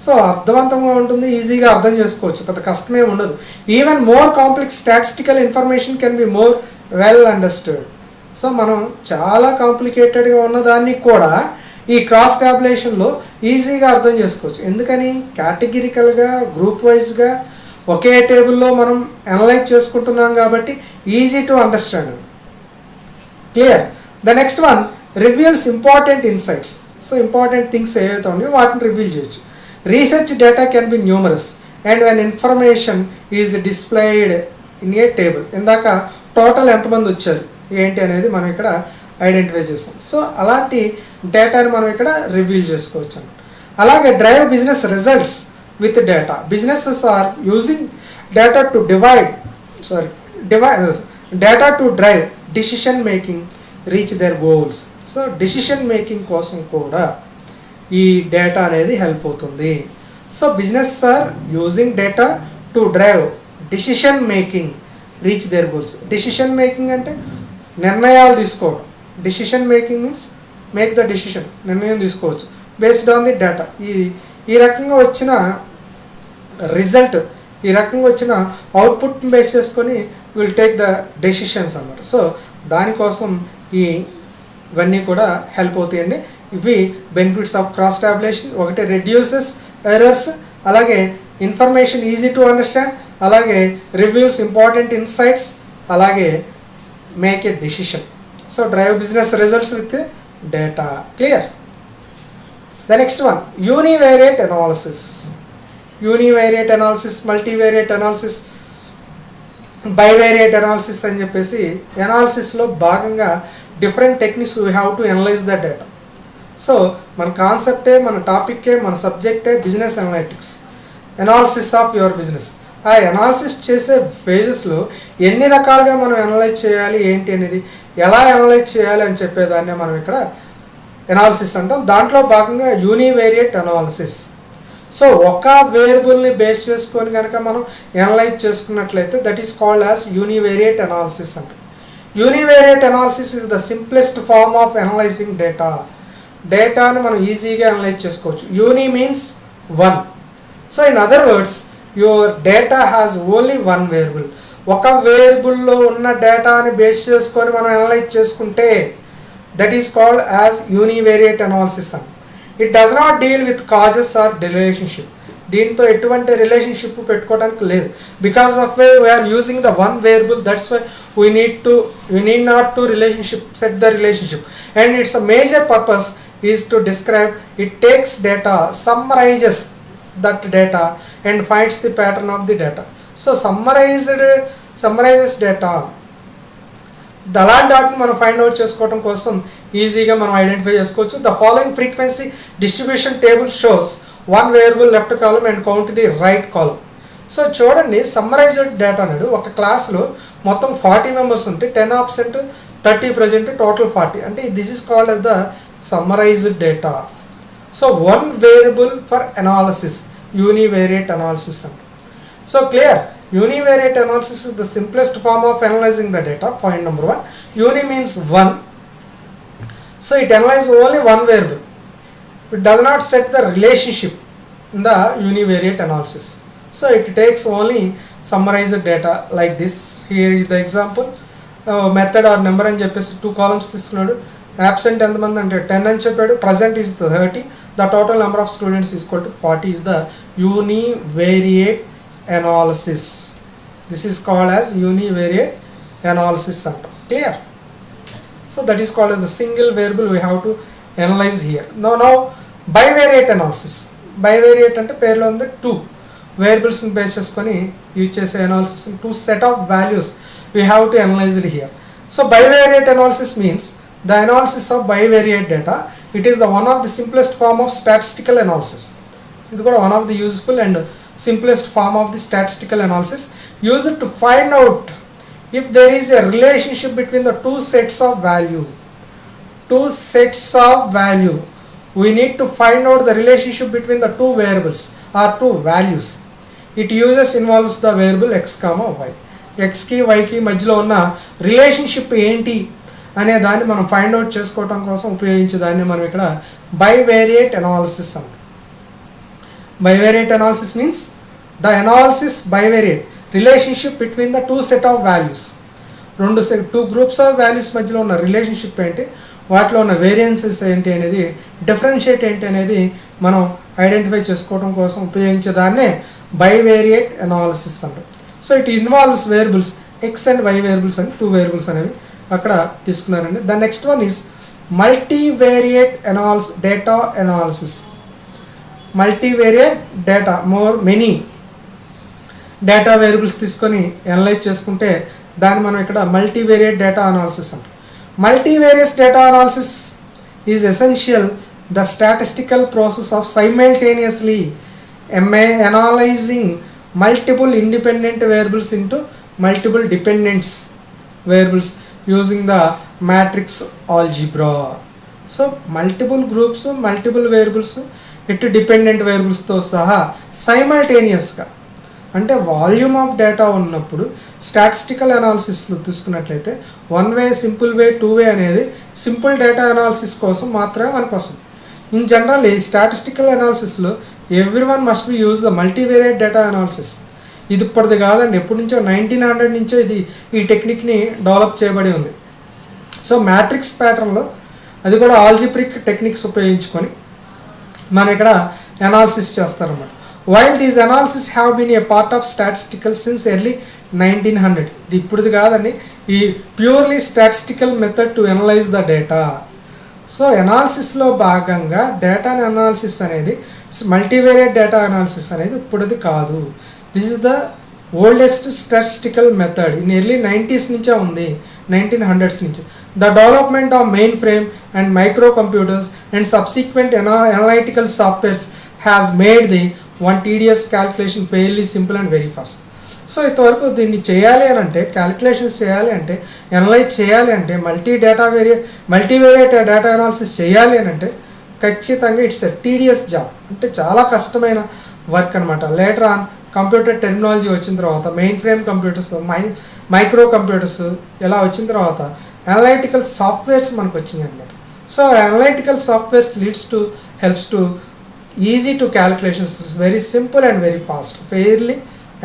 So అర్థవంతంగా ఉంటుంది, ఈజీగా అర్థం చేసుకోవచ్చు, పెద్ద కష్టమే ఉండదు. Even more complex statistical information can be more well understood. So మనం చాలా కాంప్లికేటెడ్గా ఉన్నదాన్ని కూడా ఈ క్రాస్ టాబులేషన్లో ఈజీగా అర్థం చేసుకోవచ్చు. ఎందుకని? కేటగిరికల్గా, గ్రూప్ వైజ్గా ఒకే టేబుల్లో మనం అనలైజ్ చేసుకుంటున్నాం కాబట్టి easy to understand. Clear? The next one reveals important insights. So important things ఏవైతే ఉన్నాయో వాటిని రివీల్ చేయొచ్చు. Research data can be numerous and when information is displayed in a table. ఇందాక టోటల్ ఎంతమంది వచ్చారు ఏంటి అనేది మనం ఇక్కడ ఐడెంటిఫై చేస్తాం. సో అలాంటి డేటాని మనం ఇక్కడ రివీల్ చేసుకోవచ్చు అన్నమాట. అలాగే drive business results with data. Businesses are using data to data to drive decision making, reach their goals. So decision making కోసం కూడా ఈ డేటా అనేది హెల్ప్ అవుతుంది. So business are using data to drive decision making, reach there goals. Decision making అంటే నిర్ణయాలు తీసుకోవడం. Decision making means make the decision, నిర్ణయం తీసుకోవచ్చు బేస్డ్ ఆన్ ది డేటా. ఈ రకంగా వచ్చిన రిజల్ట్ ఈ రకంగా వచ్చిన అవుట్పుట్ని బేస్ చేసుకొని విల్ టేక్ ద డెసిషన్స్ అన్నమాట. సో దానికోసం ఇవన్నీ కూడా హెల్ప్ అవుతాయండి. ఇవి బెనిఫిట్స్ ఆఫ్ క్రాస్ టాబ్యులేషన్. ఒకటి రెడ్యూసెస్ ఎర్రర్స్, అలాగే ఇన్ఫర్మేషన్ ఈజీ టు అండర్స్టాండ్, అలాగే రివ్యూస్ ఇంపార్టెంట్ ఇన్సైట్స్, అలాగే make a decision. So drive business results with data. Clear? The next one, univariate analysis. Univariate analysis, multivariate analysis, bivariate analysis అని చెప్పేసి అనాలిసిస్లో భాగంగా different techniques we have to analyse the data. So మన కాన్సెప్టే, మన టాపిక్కే, మన సబ్జెక్టే business analytics, analysis of your business. ఆ అనాలిసిస్ చేసే ఫేజెస్లో ఎన్ని రకాలుగా మనం అనలైజ్ చేయాలి ఏంటి అనేది, ఎలా అనలైజ్ చేయాలి అని చెప్పేదాన్నే మనం ఇక్కడ అనాలిసిస్ అంటాం. దాంట్లో భాగంగా యూనివేరియేట్ అనాలిసిస్. సో ఒక వేరియబుల్ని బేస్ చేసుకొని కనుక మనం అనలైజ్ చేసుకున్నట్లయితే that is called as univariate analysis అంటాం. Univariate analysis is the simplest form of analysing data. డేటాను మనం ఈజీగా అనలైజ్ చేసుకోవచ్చు. Uni means one. So in other words, your data has only one variable. ఒక వేరియబుల్లో ఉన్న డేటాని బేస్ చేసుకొని మనం అనలైజ్ చేసుకుంటే that is called as univariate analysis అని. It does not deal with causes or relationship. దీంతో ఎటువంటి రిలేషన్షిప్ పెట్టుకోవడానికి లేదు. Because of we are using the one variable, that's why we need not to set the relationship, and its a major purpose is to describe. It takes data, summarizes that data and finds the pattern of the data. So summarizes data. అలాంటి వాటిని మనం find out చేసుకోవడం కోసం ఈజీగా మనం identify చేసుకోవచ్చు. The following frequency distribution table shows one variable left column and count the right column. So చూడండి, summarised data అనేది ఒక క్లాస్లో మొత్తం 40 మెంబర్స్ ఉంటే 10 absent, 30 present, టోటల్ 40. అంటే this is called as the summarised data. So one variable for analysis, univariate analysis అంటే. So clear? Univariate analysis is the simplest form of analyzing the data. Point number 1. Uni means one. So it analyzes only one variable. It does not set the relationship in the univariate analysis. So it takes only summarized data like this. Here is the example. Method or number అని చెప్పేసి 2 columns తీసుకున్నాడు. Absent ఎంతమంది అంటే 10 అని చెప్పాడు. Present is 30. The total number of students is equal to 40 is the univariate analysis. This is called as univariate analysis center. Clear? So that is called as the single variable we have to analyze here. Now bivariate analysis. Bivariate ante పేరులో ఉంది 2 variables ని base చేసుకొని use చేసే analysis, 2 set of values we have to analyze it here. So bivariate analysis means the analysis of bivariate data. It is the one of the simplest form of statistical analysis. ఇది కూడా one of the useful and simplest form of the statistical analysis, used to find out if there is a relationship between the two sets of value. We need to find out the relationship between the two variables or two values. It involves the variable x comma y. x కి y కి మధ్యలో ఉన్న relationship ఏంటి అనే దాన్ని మనం find out చేసుకోవడం కోసం ఉపయోగించే దాన్ని మనం ఇక్కడ బైవేరియేట్ అనాలిసిస్ అంటాం. Bivariate analysis means the analysis bivariate relationship between the two set of values. two groups of values మధ్యలో ఉన్న రిలేషన్షిప్ ఏంటి, వాటిలో ఉన్న వేరియన్సెస్ ఏంటి అనేది, డిఫరెన్షియేట్ ఏంటి అనేది మనం ఐడెంటిఫై చేసుకోవడం కోసం ఉపయోగించే దాన్నే బైవేరియేట్ అనాలిసిస్ అంటాం. So it involves variables X and Y variables అని 2 వేరియబుల్స్ అనేవి అక్కడ తీసుకున్నారండి. The next one is multivariate data analysis. Multivariate data, many data variables తీసుకొని అనలైజ్ చేసుకుంటే దాన్ని మనం ఇక్కడ మల్టీవేరియేట్ డేటా అనాలిసిస్ అంటాం. Multivariate data analysis is essential the statistical process of simultaneously analysing multiple independent variables into multiple dependents variables using the matrix algebra. So multiple groups, multiple variables ఇటు dependent వేరియబుల్స్తో సహా సైమల్టేనియస్గా, అంటే volume of data ఉన్నప్పుడు statistical అనాలిసిస్లో తీసుకున్నట్లయితే 1 వే, simple way, 2 వే అనేది simple data analysis కోసం మాత్రమే మనకు వస్తుంది. ఇన్ జనరల్ ఈ స్టాటిస్టికల్ అనాలిసిస్లో every one must be use the multivariate data analysis. ఇది ఇప్పటిది కాదండి, ఎప్పటి నుంచో 1900 నుంచో ఈ టెక్నిక్ని డెవలప్ చేయబడి ఉంది. సో మ్యాట్రిక్స్ ప్యాటర్న్లో అది కూడా ఆల్జిబ్రిక్ టెక్నిక్స్ ఉపయోగించుకొని మనం ఇక్కడ అనాలిసిస్ చేస్తారన్నమాట. While these analysis have been a part of statistical since early 1900. ఇది ఇప్పుడుది కాదండి, ఈ purely statistical method to analyse the data. So అనాలిసిస్లో భాగంగా డేటాని అనాలిసిస్ అనేది మల్టీవేరియట్ డేటా అనాలిసిస్ అనేది ఇప్పుడుది కాదు. This is the oldest statistical method in early 90s నుంచే ఉంది, 1900s నుంచి. The development of main frame and micro computers and subsequent analytical softwares has made the one TDS calculation fairly simple and very fast. So ఇంతవరకు దీన్ని చేయాలి అని అంటే, calculations చేయాలి అంటే, అనలైజ్ చేయాలి అంటే, మల్టీవేరియట్ డేటా అనాలిసిస్ చేయాలి అని అంటే ఖచ్చితంగా ఇట్స్ ఎ టీడీఎస్ జాబ్, అంటే చాలా కష్టమైన వర్క్ అనమాట. లేటర్ ఆన్ కంప్యూటర్ టెక్నాలజీ వచ్చిన తర్వాత, main frame computers, micro computers ఇలా వచ్చిన తర్వాత అనలైటికల్ సాఫ్ట్వేర్స్ మనకు వచ్చినాయి అనమాట. So analytical softwares helps to easy to calculations, very simple and very fast, fairly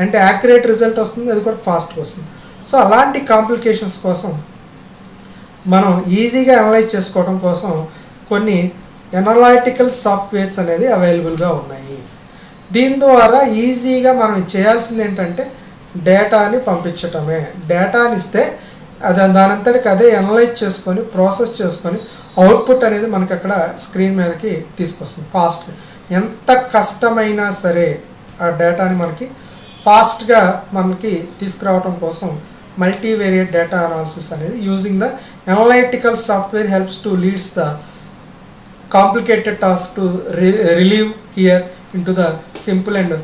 అంటే యాక్యురేట్ రిజల్ట్ వస్తుంది, అది కూడా ఫాస్ట్గా వస్తుంది. సో అలాంటి కాంప్లికేషన్స్ కోసం మనం ఈజీగా అనలైజ్ చేసుకోవడం కోసం కొన్ని అనలైటికల్ సాఫ్ట్వేర్స్ అనేది అవైలబుల్గా ఉన్నాయి. దీని ద్వారా ఈజీగా మనం చేయాల్సింది ఏంటంటే డేటాని పంపించటమే. డేటాని ఇస్తే దానంతటికి అదే అనలైజ్ చేసుకొని ప్రాసెస్ చేసుకొని అవుట్పుట్ అనేది మనకి అక్కడ స్క్రీన్ మీదకి తీసుకొస్తుంది ఫాస్ట్గా. ఎంత కష్టమైనా సరే ఆ డేటాని మనకి ఫాస్ట్గా మనకి తీసుకురావడం కోసం మల్టీవేరియట్ డేటా అనాలిసిస్ అనేది using the analytical software helps to leads the complicated task to relieve here into the simple and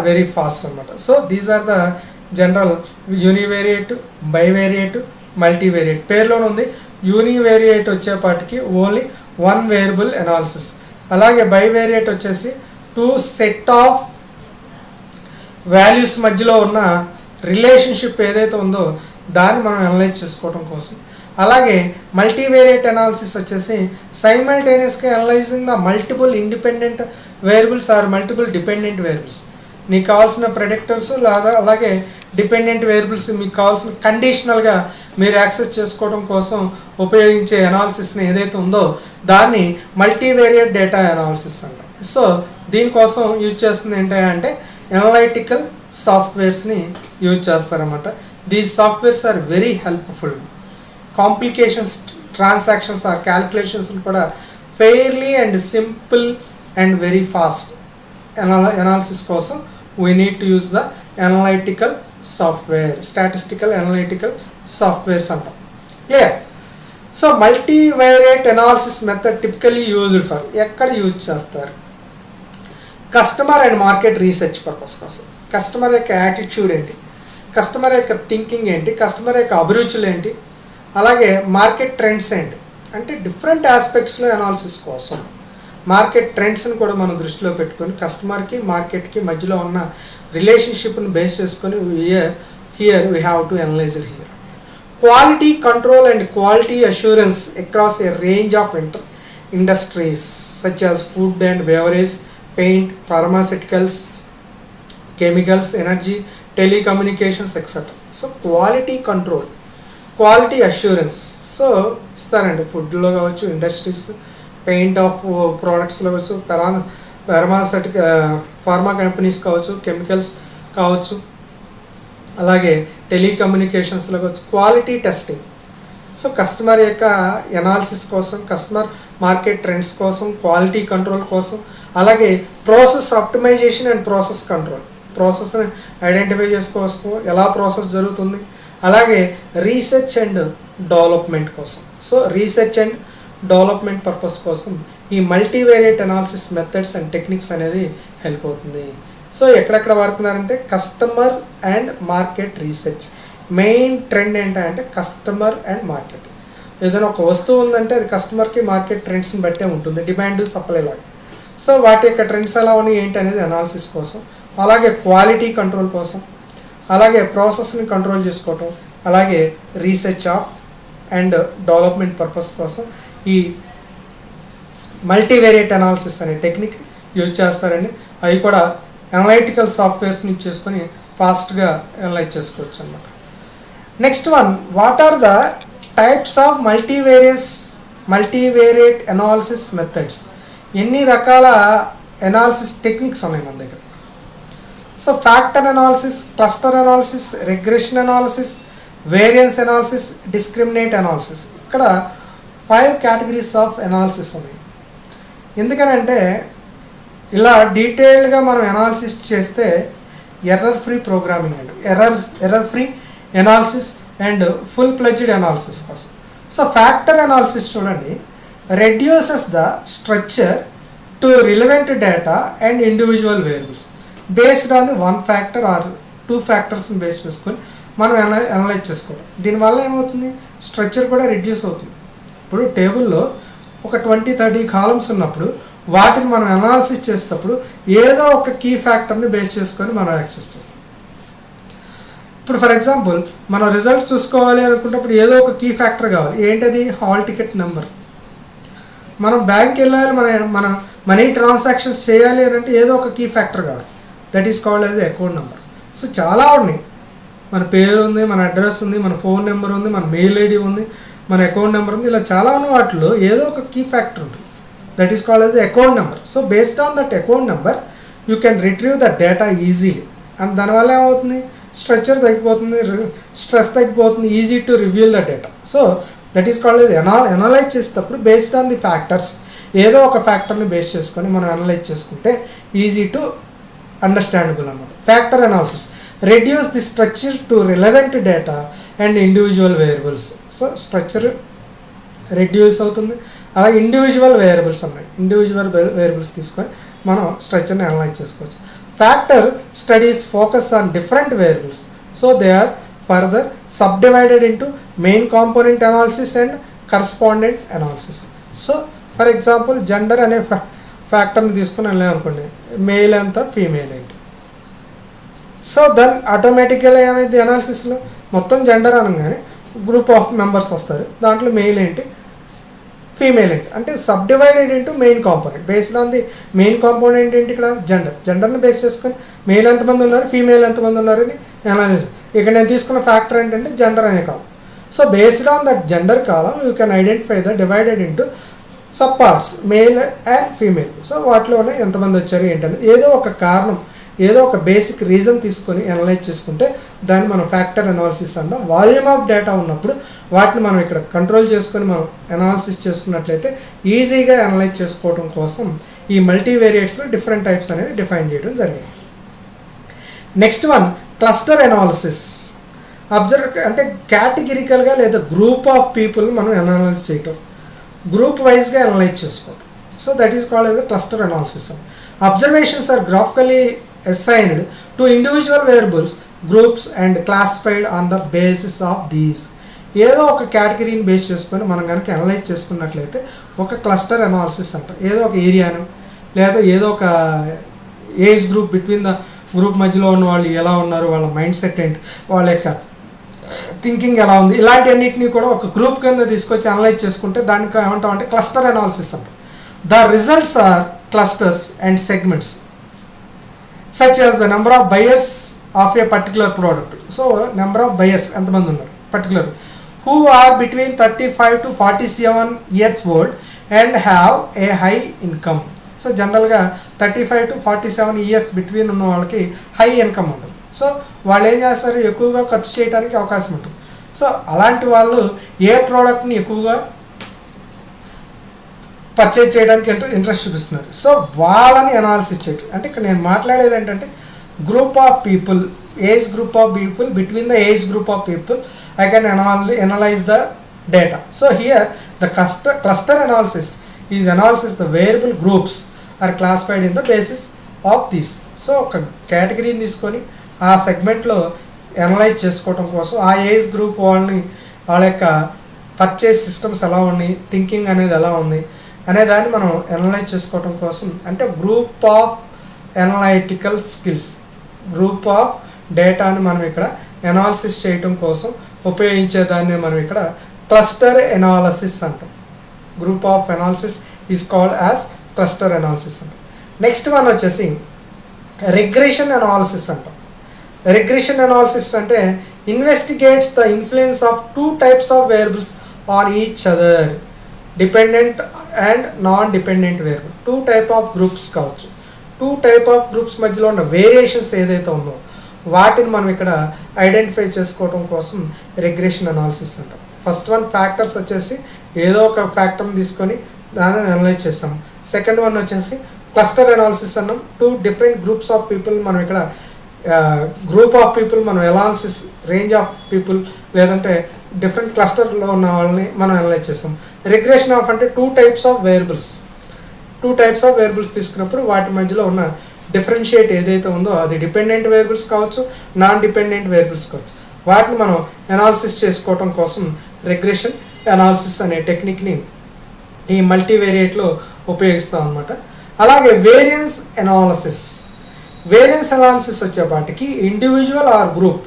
very fast అనమాట. So these are the general univariate, bivariate, multivariate. పేరులోనే ఉంది. యూనివేరియేట్ వచ్చేపాటికి only one variable analysis, అలాగే bivariate వచ్చేసి two set of values మధ్యలో ఉన్న relationship ఏదైతే ఉందో దాన్ని మనం అనలైజ్ చేసుకోవడం కోసం. అలాగే మల్టీవేరియట్ అనాలిసిస్ వచ్చేసి సైమల్టేనియస్గా analysing the multiple independent variables or multiple dependent variables. మీకు కావాల్సిన ప్రెడిక్టర్స్ లేదా అలాగే డిపెండెంట్ వేరియబుల్స్ మీకు కావాల్సిన కండిషనల్గా మీరు యాక్సెస్ చేసుకోవడం కోసం ఉపయోగించే అనాలిసిస్ని ఏదైతే ఉందో దాన్ని మల్టీవేరియట్ డేటా అనాలిసిస్ అంటాం. సో దీనికోసం యూజ్ చేస్తుంది ఏంటంటే అనలైటికల్ సాఫ్ట్వేర్స్ని యూజ్ చేస్తారన్నమాట. These softwares are very helpful. Complications, transactions or calculations కూడా fairly and simple and very fast analysis కోసం we need to use the analytical software, statistical analytical softwares అంటాం. Clear? So multivariate analysis method typically used for ఎక్కడ use చేస్తారు? Customer and market research purpose కోసం. Customer యొక్క attitude ఏంటి, customer యొక్క thinking ఏంటి, customer యొక్క అభిరుచులు ఏంటి, అలాగే మార్కెట్ ట్రెండ్స్ ఏంటి, అంటే డిఫరెంట్ ఆస్పెక్ట్స్లో అనాలిసిస్ కోసం మార్కెట్ ట్రెండ్స్ని కూడా మనం దృష్టిలో పెట్టుకొని కస్టమర్కి మార్కెట్కి మధ్యలో ఉన్న రిలేషన్షిప్ని బేస్ చేసుకొని here we have to analyse it here. Quality control and quality assurance across a range of industries such as food and beverage, paint, pharmaceuticals, chemicals, energy, telecommunications etcetera. So quality control, quality assurance so ఇస్తారండి. ఫుడ్లో కావచ్చు, industries, paint of ప్రోడక్ట్స్లో కావచ్చు, pharma companies కావచ్చు, chemicals కావచ్చు, అలాగే టెలికమ్యూనికేషన్స్లో కావచ్చు, quality testing. So customer యొక్క ఎనాలిసిస్ కోసం, కస్టమర్ మార్కెట్ ట్రెండ్స్ కోసం, క్వాలిటీ కంట్రోల్ కోసం, అలాగే process optimization and process control, ప్రాసెస్ని ఐడెంటిఫై చేసుకోవచ్చు ఎలా ప్రాసెస్ జరుగుతుంది, అలాగే రీసెర్చ్ అండ్ డెవలప్మెంట్ కోసం. So research and development purpose కోసం ఈ multivariate analysis methods and techniques అనేది హెల్ప్ అవుతుంది. సో ఎక్కడెక్కడ వాడుతున్నారంటే customer and market research. Main trend ఏంటంటే కస్టమర్ అండ్ మార్కెట్. ఏదైనా ఒక వస్తువు ఉందంటే అది కస్టమర్కి మార్కెట్ ట్రెండ్స్ని బట్టే ఉంటుంది, డిమాండ్ సప్లై లాగా. సో వాటి యొక్క ట్రెండ్స్ ఎలా ఉన్నాయి ఏంటి అనేది అనాలిసిస్ కోసం, అలాగే క్వాలిటీ కంట్రోల్ కోసం, అలాగే ప్రాసెస్ని కంట్రోల్ చేసుకోవటం, అలాగే research of and development purpose కోసం ఈ మల్టీవేరియట్ అనాలిసిస్ అనే టెక్నిక్ యూజ్ చేస్తారండి. అవి కూడా అనలైటికల్ సాఫ్ట్వేర్స్ని యూజ్ చేసుకొని ఫాస్ట్గా అనలైజ్ చేసుకోవచ్చు అనమాట. Next one, what are the types of multivariate analysis methods? ఎన్ని రకాల అనాలిసిస్ టెక్నిక్స్ ఉన్నాయి మన దగ్గర? So factor analysis, cluster analysis, regression analysis, variance analysis, discriminate analysis. ఇక్కడ 5 కేటగిరీస్ ఆఫ్ అనాలిసిస్ ఉన్నాయి. ఎందుకనంటే ఇలా డీటెయిల్డ్గా మనం అనాలిసిస్ చేస్తే ఎర్రర్ ఫ్రీ ప్రోగ్రామింగ్ అండి, error free analysis and full pledged analysis కోసం. సో ఫ్యాక్టర్ అనాలిసిస్ చూడండి, reduces the structure to relevant data and individual variables based on the 1 factor or 2 ఫ్యాక్టర్స్ని బేస్ చేసుకొని మనం అనలైజ్ చేసుకోవాలి. దీనివల్ల ఏమవుతుంది, స్ట్రక్చర్ కూడా రెడ్యూస్ అవుతుంది. ఇప్పుడు టేబుల్లో ఒక 20-30 కాలమ్స్ ఉన్నప్పుడు వాటిని మనం అనాలిసిస్ చేసేటప్పుడు ఏదో ఒక కీ ఫ్యాక్టర్ని బేస్ చేసుకొని మనం యాక్సెస్ చేస్తాం. ఇప్పుడు ఫర్ ఎగ్జాంపుల్ మనం రిజల్ట్ చూసుకోవాలి అనుకున్నప్పుడు ఏదో ఒక కీ ఫ్యాక్టర్ కావాలి. ఏంటది? Hall ticket number. మనం బ్యాంక్ వెళ్ళాలి, మన మనీ ట్రాన్సాక్షన్స్ చేయాలి అని అంటే ఏదో ఒక కీ ఫ్యాక్టర్ కావాలి. That is called as account number. So చాలా ఉన్నాయి, మన పేరు ఉంది, మన అడ్రస్ ఉంది, మన ఫోన్ నెంబర్ ఉంది, మన మెయిల్ ఐడి ఉంది, మన అకౌంట్ నెంబర్ ఉంది, ఇలా చాలా ఉన్న వాటిలో ఏదో ఒక కీ ఫ్యాక్టర్ ఉంటుంది. That is called as account number. So based on that account number you can retrieve the data easily. And దానివల్ల ఏమవుతుంది, స్ట్రక్చర్ తగ్గిపోతుంది, స్ట్రెస్ తగ్గిపోతుంది, easy to reveal the data. So that is called as analyse చేసేటప్పుడు based on the factors, ఏదో ఒక ఫ్యాక్టర్ని base చేసుకొని మనం అనలైజ్ చేసుకుంటే ఈజీ టు అండర్స్టాండబుల్ అన్నమాట. Factor analysis reduce the structure to relevant data and individual variables. So structure reduce అవుతుంది, అలాగే ఇండివిజువల్ వేరియబుల్స్ ఉన్నాయి, ఇండివిజువల్ వేరియబుల్స్ తీసుకొని మనం స్ట్రక్చర్ని అనలైజ్ చేసుకోవచ్చు. Factor studies focus on different variables, so they are further subdivided into main component analysis and correspondent analysis. So for example gender అనే ఫ్యాక్టర్ని తీసుకుని వెళ్ళాం అనుకోండి, మేల్ ఎంత, ఫీమేల్ ఏంటి. సో దెన్ ఆటోమేటిక్గా ఏమైంది, అనాలిసిస్లో మొత్తం జెండర్ అనగానే గ్రూప్ ఆఫ్ మెంబర్స్ వస్తారు, దాంట్లో మెయిల్ ఏంటి, ఫీమేల్ ఏంటి, అంటే subdivided into main component. Based on the main component ఏంటి, ఇక్కడ జెండర్ని బేస్ చేసుకొని మెయిల్ ఎంతమంది ఉన్నారు, ఫీమేల్ ఎంతమంది ఉన్నారని అనాలిసిస్. ఇక్కడ నేను తీసుకున్న ఫ్యాక్టర్ ఏంటంటే జెండర్ అనే column. So based on that gender column you can identify the divided into sub parts male and female. So వాటిలోనే ఎంతమంది వచ్చారు ఏంటంటే ఏదో ఒక కారణం, ఏదో ఒక బేసిక్ రీజన్ తీసుకొని అనలైజ్ చేసుకుంటే దాన్ని మనం ఫ్యాక్టర్ అనాలిసిస్ అన్నాం. వాల్యూమ్ ఆఫ్ డేటా ఉన్నప్పుడు వాటిని మనం ఇక్కడ కంట్రోల్ చేసుకొని మనం అనాలిసిస్ చేసుకున్నట్లయితే ఈజీగా అనలైజ్ చేసుకోవడం కోసం ఈ మల్టీవేరియట్స్లో డిఫరెంట్ టైప్స్ అనేవి డిఫైన్ చేయడం జరిగింది. Next one, cluster analysis. Observe అంటే కేటగిరికల్గా లేదా గ్రూప్ ఆఫ్ పీపుల్ మనం అనాలిసిస్ చేయటం, గ్రూప్ వైజ్గా అనలైజ్ చేసుకోవడం. So that is called as cluster analysis. Observations are graphically assigned to individual variables, groups and classified on the basis of these. ఏదో ఒక కేటగిరీని base చేసుకొని మనం కనుక అనలైజ్ చేసుకున్నట్లయితే ఒక క్లస్టర్ అనాలిసిస్ అంటాం. ఏదో ఒక ఏరియాను లేదా ఏదో ఒక age group, between the group మధ్యలో ఉన్న వాళ్ళు ఎలా ఉన్నారు, వాళ్ళ మైండ్ సెట్ ఏంటి, వాళ్ళ యొక్క థింకింగ్ ఎలా ఉంది, ఇలాంటి అన్నింటినీ కూడా ఒక గ్రూప్ కింద తీసుకొచ్చి అనలైజ్ చేసుకుంటే దానికి ఏమంటాం అంటే క్లస్టర్ అనాలిసిస్ అంటాం. The results are clusters and segments such as the number of buyers of a particular product. So number of buyers ఎంతమంది ఉన్నారు particular who are between 35 to 47 years old and have a high income. So జనరల్గా 35 to 47 years between ఉన్న వాళ్ళకి high income ఉంటుంది. So వాళ్ళు ఏం చేస్తారు, ఎక్కువగా ఖర్చు చేయడానికి అవకాశం ఉంటుంది. సో అలాంటి వాళ్ళు ఏ ప్రోడక్ట్ని ఎక్కువగా పర్చేజ్ చేయడానికి ఇంట్రెస్ట్ చూపిస్తున్నారు. సో వాళ్ళని అనాలిసిస్ చేయటం అంటే ఇక్కడ నేను మాట్లాడేది ఏంటంటే group of people, age group of people, between the age group of people I can analyze the data. So here the cluster analysis is analysis the variable groups are classified in the basis of this. So ఒక కేటగిరీని తీసుకొని ఆ సెగ్మెంట్లో analyse చేసుకోవడం కోసం ఆ age group వాళ్ళని, వాళ్ళ యొక్క పర్చేస్ సిస్టమ్స్ ఎలా ఉన్నాయి, థింకింగ్ అనేది ఎలా ఉంది అనే దాన్ని మనం అనలైజ్ చేసుకోవడం కోసం, అంటే group of analytical skills, group of డేటాని మనం ఇక్కడ అనాలిసిస్ చేయటం కోసం ఉపయోగించేదాన్ని మనం ఇక్కడ క్లస్టర్ అనాలిసిస్ అంటాం. Group of analysis is called as cluster analysis అంటాం. నెక్స్ట్ వన్ వచ్చేసి రిగ్రెషన్ అనాలిసిస్ అంటాం. రిగ్రెషన్ అనాలిసిస్ అంటే investigates the influence of 2 types of variables on each other, dependent and non dependent variable. 2 type of groups కావచ్చు. 2 type of groups మధ్యలో ఉన్న variations ఏదైతే ఉందో వాటిని మనం ఇక్కడ ఐడెంటిఫై చేసుకోవడం కోసం రిగ్రెషన్ అనాలిసిస్ అంటాం. ఫస్ట్ వన్ ఫ్యాక్టర్స్ వచ్చేసి ఏదో ఒక ఫ్యాక్టర్ని తీసుకొని దాన్ని అనలైజ్ చేస్తాం. సెకండ్ వన్ వచ్చేసి క్లస్టర్ అనాలిసిస్ అన్నాం. 2 different గ్రూప్స్ ఆఫ్ పీపుల్ మనం ఇక్కడ గ్రూప్ ఆఫ్ పీపుల్ మనం అనాలిసిస్, రేంజ్ ఆఫ్ పీపుల్ లేదంటే డిఫరెంట్ క్లస్టర్లో ఉన్న వాళ్ళని మనం అనలైజ్ చేస్తాం. రిగ్రెషన్ ఆఫ్ అంటే 2 types of variables. 2 types of variables తీసుకున్నప్పుడు వాటి మధ్యలో ఉన్న డిఫరెన్షియేట్ ఏదైతే ఉందో అది డిపెండెంట్ వేరియబుల్స్ కావచ్చు, నాన్ డిపెండెంట్ వేరియబుల్స్ కావచ్చు. వాటిని మనం అనాలిసిస్ చేసుకోవటం కోసం రిగ్రెషన్ అనాలిసిస్ అనే టెక్నిక్ని ఈ మల్టీవేరియేట్లో ఉపయోగిస్తాం అన్నమాట. అలాగే వేరియన్స్ అనాలిసిస్. వేరియన్స్ అనాలిసిస్ వచ్చేపాటికి individual or group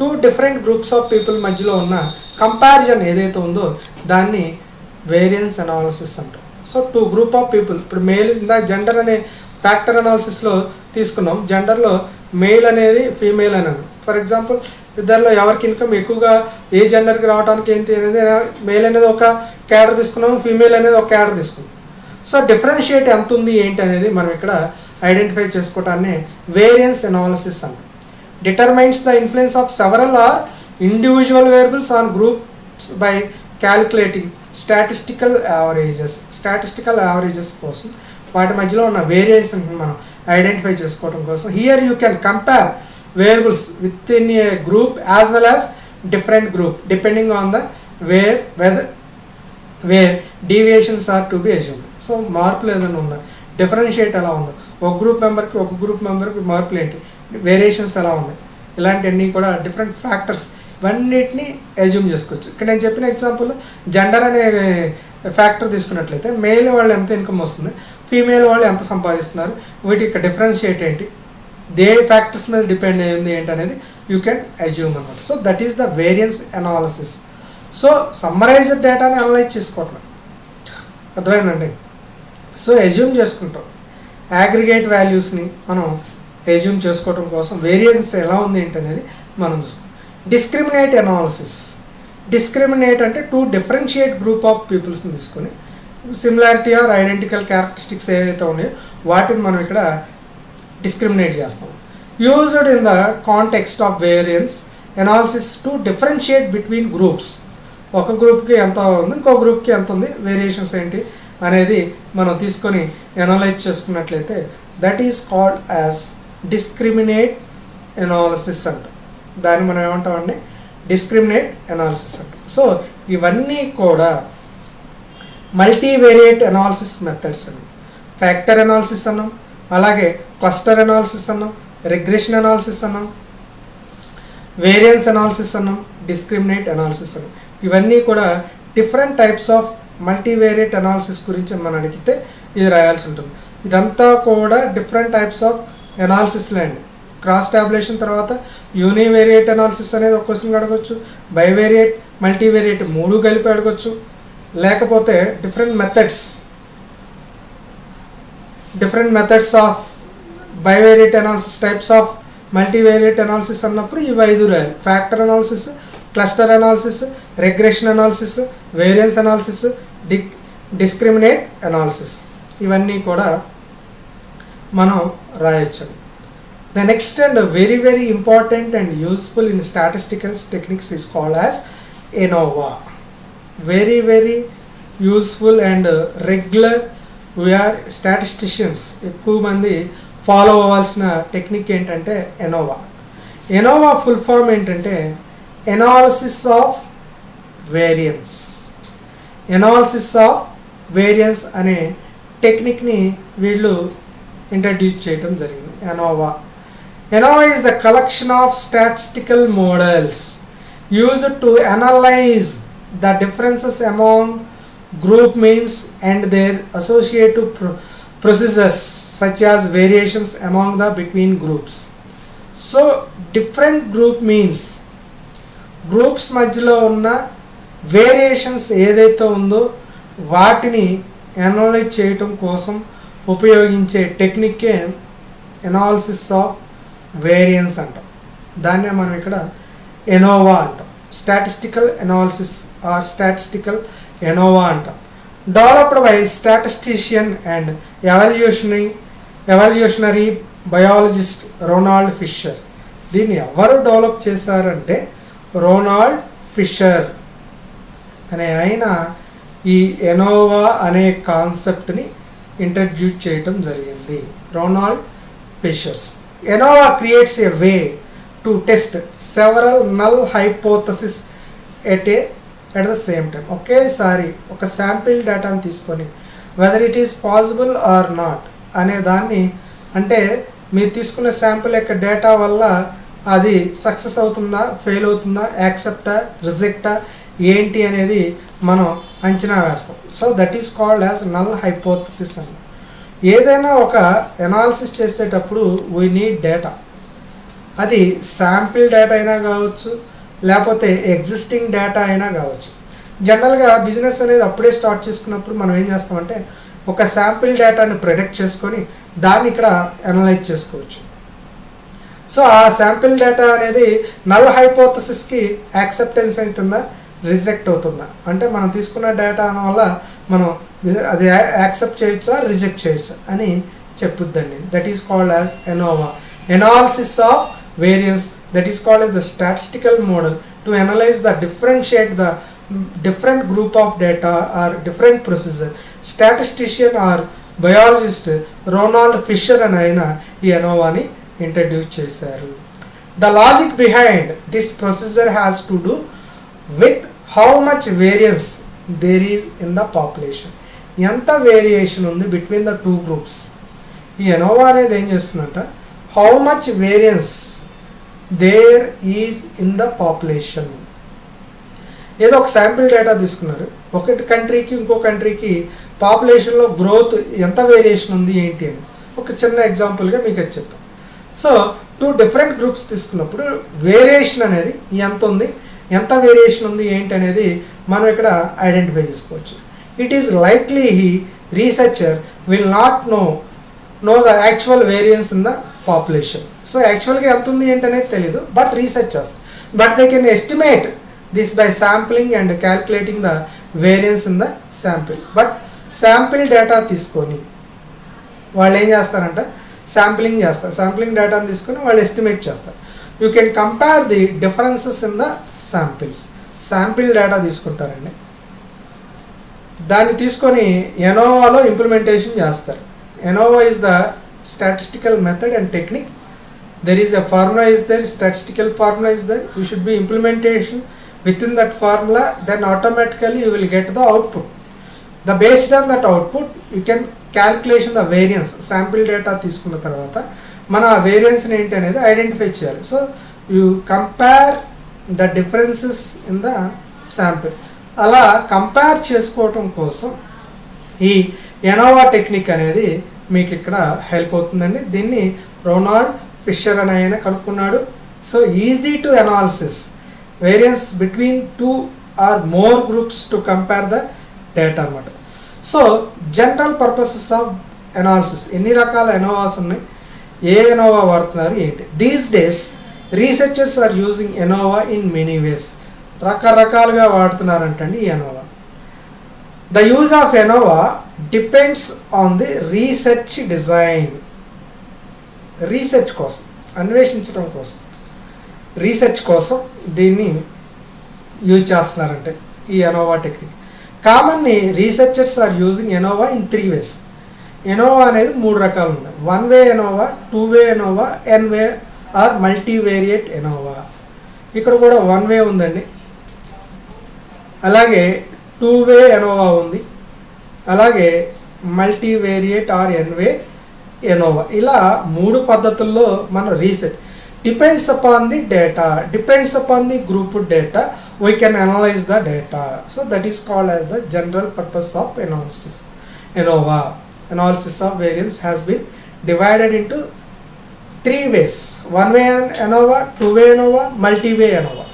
2 different groups of people మధ్యలో ఉన్న కంపారిజన్ ఏదైతే ఉందో దాన్ని వేరియన్స్ అనాలిసిస్ అంటాం. సో 2 group ఆఫ్ పీపుల్, ఇప్పుడు మేల్ ఇందా జెండర్ అనే ఫ్యాక్టర్ అనాలిసిస్లో తీసుకున్నాం. జెండర్లో మేల్ అనేది ఫీమేల్ అనేది, ఫర్ ఎగ్జాంపుల్ ఇద్దరిలో ఎవరికి ఇన్కమ్ ఎక్కువగా ఏ జెండర్కి రావడానికి ఏంటి అనేది మేల్ అనేది ఒక క్యాడర్ తీసుకున్నాము, ఫీమేల్ అనేది ఒక క్యాడర్ తీసుకున్నాం. సో డిఫరెన్షియేట్ ఎంత ఉంది ఏంటి అనేది మనం ఇక్కడ ఐడెంటిఫై చేసుకోవటాన్ని వేరియన్స్ అనాలిసిస్ అంటాం. Determines the influence of several or individual variables on groups by calculating statistical averages కోసం వాటి మధ్యలో ఉన్న వేరియేషన్ మనం ఐడెంటిఫై చేసుకోవడం కోసం. Here you can compare variables with in a group as well as different group depending on the where deviations are to be assumed. So మార్పులు ఏదైనా ఉన్నాయి, డిఫరెన్షియేట్ ఎలా ఉందో, ఒక గ్రూప్ మెంబర్కి మార్పులు ఏంటి, వేరియేషన్స్ ఎలా ఉన్నాయి, ఇలాంటివన్నీ కూడా డిఫరెంట్ ఫ్యాక్టర్స్ ఇవన్నిటిని అజ్యూమ్ చేసుకోవచ్చు. ఇక్కడ నేను చెప్పిన ఎగ్జాంపుల్ జెండర్ అనే ఫ్యాక్టర్ తీసుకున్నట్లయితే మేల్ వాళ్ళు ఎంత ఇన్కమ్ వస్తుంది, ఫీమేల్ వాళ్ళు ఎంత సంపాదిస్తున్నారు, వీటికి డిఫరెన్షియేట్ ఏంటి, దే ఫ్యాక్టర్స్ మీద డిపెండ్ అయ్యింది ఏంటి అనేది యూ కెన్ అజ్యూమ్ అన్నమాట. So that is the variance analysis. So summarised డేటాని అనలైజ్ చేసుకోవటం అర్థమైందండి. సో అజ్యూమ్ చేసుకుంటాం, అగ్రిగేట్ వాల్యూస్ని మనం అజ్యూమ్ చేసుకోవడం కోసం వేరియన్స్ ఎలా ఉంది ఏంటి అనేది మనం చూసుకుంటాం. Discriminant analysis. డిస్క్రిమినేట్ అంటే 2 differentiate గ్రూప్ ఆఫ్ పీపుల్స్ని తీసుకొని సిమిలారిటీ ఆర్ ఐడెంటికల్ క్యారెక్టరిస్టిక్స్ ఏవైతే ఉన్నాయో వాటిని మనం ఇక్కడ డిస్క్రిమినేట్ చేస్తాం. Used in the context of variance analysis to differentiate between groups. ఒక గ్రూప్కి ఎంత ఉంది, ఇంకో గ్రూప్కి ఎంత ఉంది, వేరియేషన్స్ ఏంటి అనేది మనం తీసుకొని అనలైజ్ చేసుకున్నట్లయితే that is called as discriminant analysis అంట. దాన్ని మనం ఏమంటామండి, డిస్క్రిమినేట్ అనాలిసిస్ అంటాం. సో ఇవన్నీ కూడా మల్టీవేరియేట్ అనాలిసిస్ మెథడ్స్ అండి. ఫ్యాక్టర్ అనాలిసిస్ అన్నాం, అలాగే క్లస్టర్ అనాలిసిస్ అన్నాం, రిగ్రెషన్ అనాలిసిస్ అన్నాం, వేరియన్స్ అనాలిసిస్ అన్నాం, డిస్క్రిమినేట్ అనాలిసిస్ అన్నాం. ఇవన్నీ కూడా different types of multivariate analysis గురించి మనం అడిగితే ఇది రాయాల్సి ఉంటుంది. ఇదంతా కూడా డిఫరెంట్ టైప్స్ ఆఫ్ అనాలిసిస్లే అండి. క్రాస్ టాబ్యులేషన్ తర్వాత యూనివేరియేట్ అనాలిసిస్ అనేది ఒక క్వశ్చన్ అడగవచ్చు, బైవేరియేట్, మల్టీవేరియేట్ 3 కలిపి అడగవచ్చు, లేకపోతే different methods of bivariate analysis, types of multivariate analysis అన్నప్పుడు ఇవి 5 రాయాలి. Factor analysis, cluster analysis, regression analysis, variance analysis, discriminate analysis ఇవన్నీ కూడా మనం రాయొచ్చు. The next and very very important and useful in statistical techniques is called as ANOVA. Very very useful and regular we are statisticians ఎక్కువ మంది follow అవ్వాల్సిన technique ఏంటంటే ANOVA. ANOVA full form ఏంటంటే analysis of variance. Analysis of variance అనే టెక్నిక్ని వీళ్ళు introduce చేయడం జరిగింది. ANOVA. ANOVA is the collection of statistical models used to analyze the differences among group means and their associated procedures such as variations among the between groups. So different group means groups మధ్యలో ఉన్న variations ఏదైతే ఉందో వాటిని analyse చేయటం కోసం ఉపయోగించే టెక్నిక్కే analysis of variance అంటాం. దాన్నే మనం ఇక్కడ ఎనోవా అంటాం. Statistical analysis or statistical ANOVA అంటాం. Developed by statistician and evolutionary biologist Ronald Fisher. దీన్ని ఎవరు డెవలప్ చేశారంటే రోనాల్డ్ ఫిషర్ అనే ఆయన ఈ ఎనోవా అనే కాన్సెప్ట్ని ఇంట్రడ్యూస్ చేయటం జరిగింది. Ronald Fisher's. ANOVA creates a way to test several null hypothesis at the same time. ఒకేసారి ఒక శాంపిల్ డేటాని తీసుకొని whether it is possible or not అనే దాన్ని, అంటే మీరు తీసుకున్న శాంపిల్ యొక్క డేటా వల్ల అది సక్సెస్ అవుతుందా, ఫెయిల్ అవుతుందా, యాక్సెప్టా, రిజెక్టా ఏంటి అనేది మనం అంచనా వేస్తాం. So that is called as null hypothesis అని. ఏదైనా ఒక ఎనాలిసిస్ చేసేటప్పుడు వీ నీడ్ డేటా. అది శాంపిల్ డేటా అయినా కావచ్చు, లేకపోతే ఎగ్జిస్టింగ్ డేటా అయినా కావచ్చు. జనరల్గా బిజినెస్ అనేది అప్పుడే స్టార్ట్ చేసుకున్నప్పుడు మనం ఏం చేస్తామంటే ఒక శాంపిల్ డేటాని ప్రెడిక్ట్ చేసుకొని దాన్ని ఇక్కడ అనలైజ్ చేసుకోవచ్చు. సో ఆ శాంపిల్ డేటా అనేది నల్ హైపోథసిస్కి యాక్సెప్టెన్స్ అవుతుందా, రిజెక్ట్ అవుతుందా, అంటే మనం తీసుకున్న డేటా వల్ల మనం అది యాక్సెప్ట్ చేయొచ్చా, రిజెక్ట్ చేయొచ్చా అని చెప్పుద్దండి. That is called as ANOVA, analysis of variance. That is called as the statistical model to analyze the differentiate the different group of data or different procedure. Statistician or biologist Ronald Fisher అని ఆయన ఈ ఎనోవాని introduce చేశారు. The logic behind this procedure has to do with how much variance there is in the population. ఎంత variation ఉంది between the two groups. ఈ ANOVA అనేది ఏం చేస్తుందంట, how much variance there is in the population. ఏదో ఒక sample data తీసుకున్నారు, ఒకటి కంట్రీకి ఇంకో కంట్రీకి పాపులేషన్లో గ్రోత్ ఎంత వేరియేషన్ ఉంది ఏంటి అని ఒక చిన్న ఎగ్జాంపుల్గా మీకు అది చెప్పాను. సో టూ డిఫరెంట్ గ్రూప్స్ తీసుకున్నప్పుడు వేరియేషన్ అనేది ఎంత ఉంది, ఎంత వేరియేషన్ ఉంది ఏంటి అనేది మనం ఇక్కడ ఐడెంటిఫై చేసుకోవచ్చు. It is likely researcher will not know the actual variance in the population. So యాక్చువల్గా ఎంత ఉంది ఏంటి అనేది తెలీదు, బట్ రీసెర్చ్ చేస్తారు. But they can estimate this by sampling and calculating the variance in the sample. But sample data తీసుకొని వాళ్ళు ఏం చేస్తారంటే శాంప్లింగ్ చేస్తారు. శాంప్లింగ్ డేటాని తీసుకొని వాళ్ళు ఎస్టిమేట్ చేస్తారు. You can compare the differences in the samples. Sample data తీసుకుంటారండి, దాన్ని తీసుకొని ఎనోవాలో ఇంప్లిమెంటేషన్ చేస్తారు. Innova is the statistical method and technique. There is a formula is there, statistical formula is there. You should be implementation within that formula, then automatically you will get the output. The based on that output you can calculation the variance. Sample data తీసుకున్న తర్వాత మన variance ఏంటి అనేది identify చేయాలి. So you compare the differences in the sample. అలా compare చేసుకోవటం కోసం ఈ ఎనోవా టెక్నిక్ అనేది మీకు ఇక్కడ హెల్ప్ అవుతుందండి. దీన్ని రోనాల్డ్ ఫిషర్ అని ఆయన కనుక్కున్నాడు. So easy to analysis variance between two or more groups to compare the data అనమాట. So general purposes of analysis, ఎన్ని రకాల ఎనోవాస్ ఉన్నాయి, ఏ ఎనోవా వాడుతున్నారు ఏంటి. These days researchers are using ANOVA in many ways. రకరకాలుగా వాడుతున్నారంటండి ఈ ANOVA. The use of ANOVA depends on the research design. Research కోసం, అన్వేషించడం కోసం, రీసెర్చ్ కోసం దీన్ని యూజ్ చేస్తున్నారంటే ఈ ANOVA technique. Commonly researchers are using ANOVA in 3 ways. ANOVA అనేది 3 రకాలు ఉన్నాయి. 1 way ANOVA, 2 way ANOVA, n way or multivariate ANOVA. ఇక్కడ కూడా 1 way ఉందండి, అలాగే 2 way ఎనోవా ఉంది, అలాగే multivariate or n way ANOVA. ఇలా 3 పద్ధతుల్లో మనం research depends upon the data, depends upon the group data we can analyze the data. So that is called as the general purpose of analysis. ANOVA analysis of variance has been divided into 3 ways. 1 way ANOVA, 2 way ANOVA, multi-way ANOVA.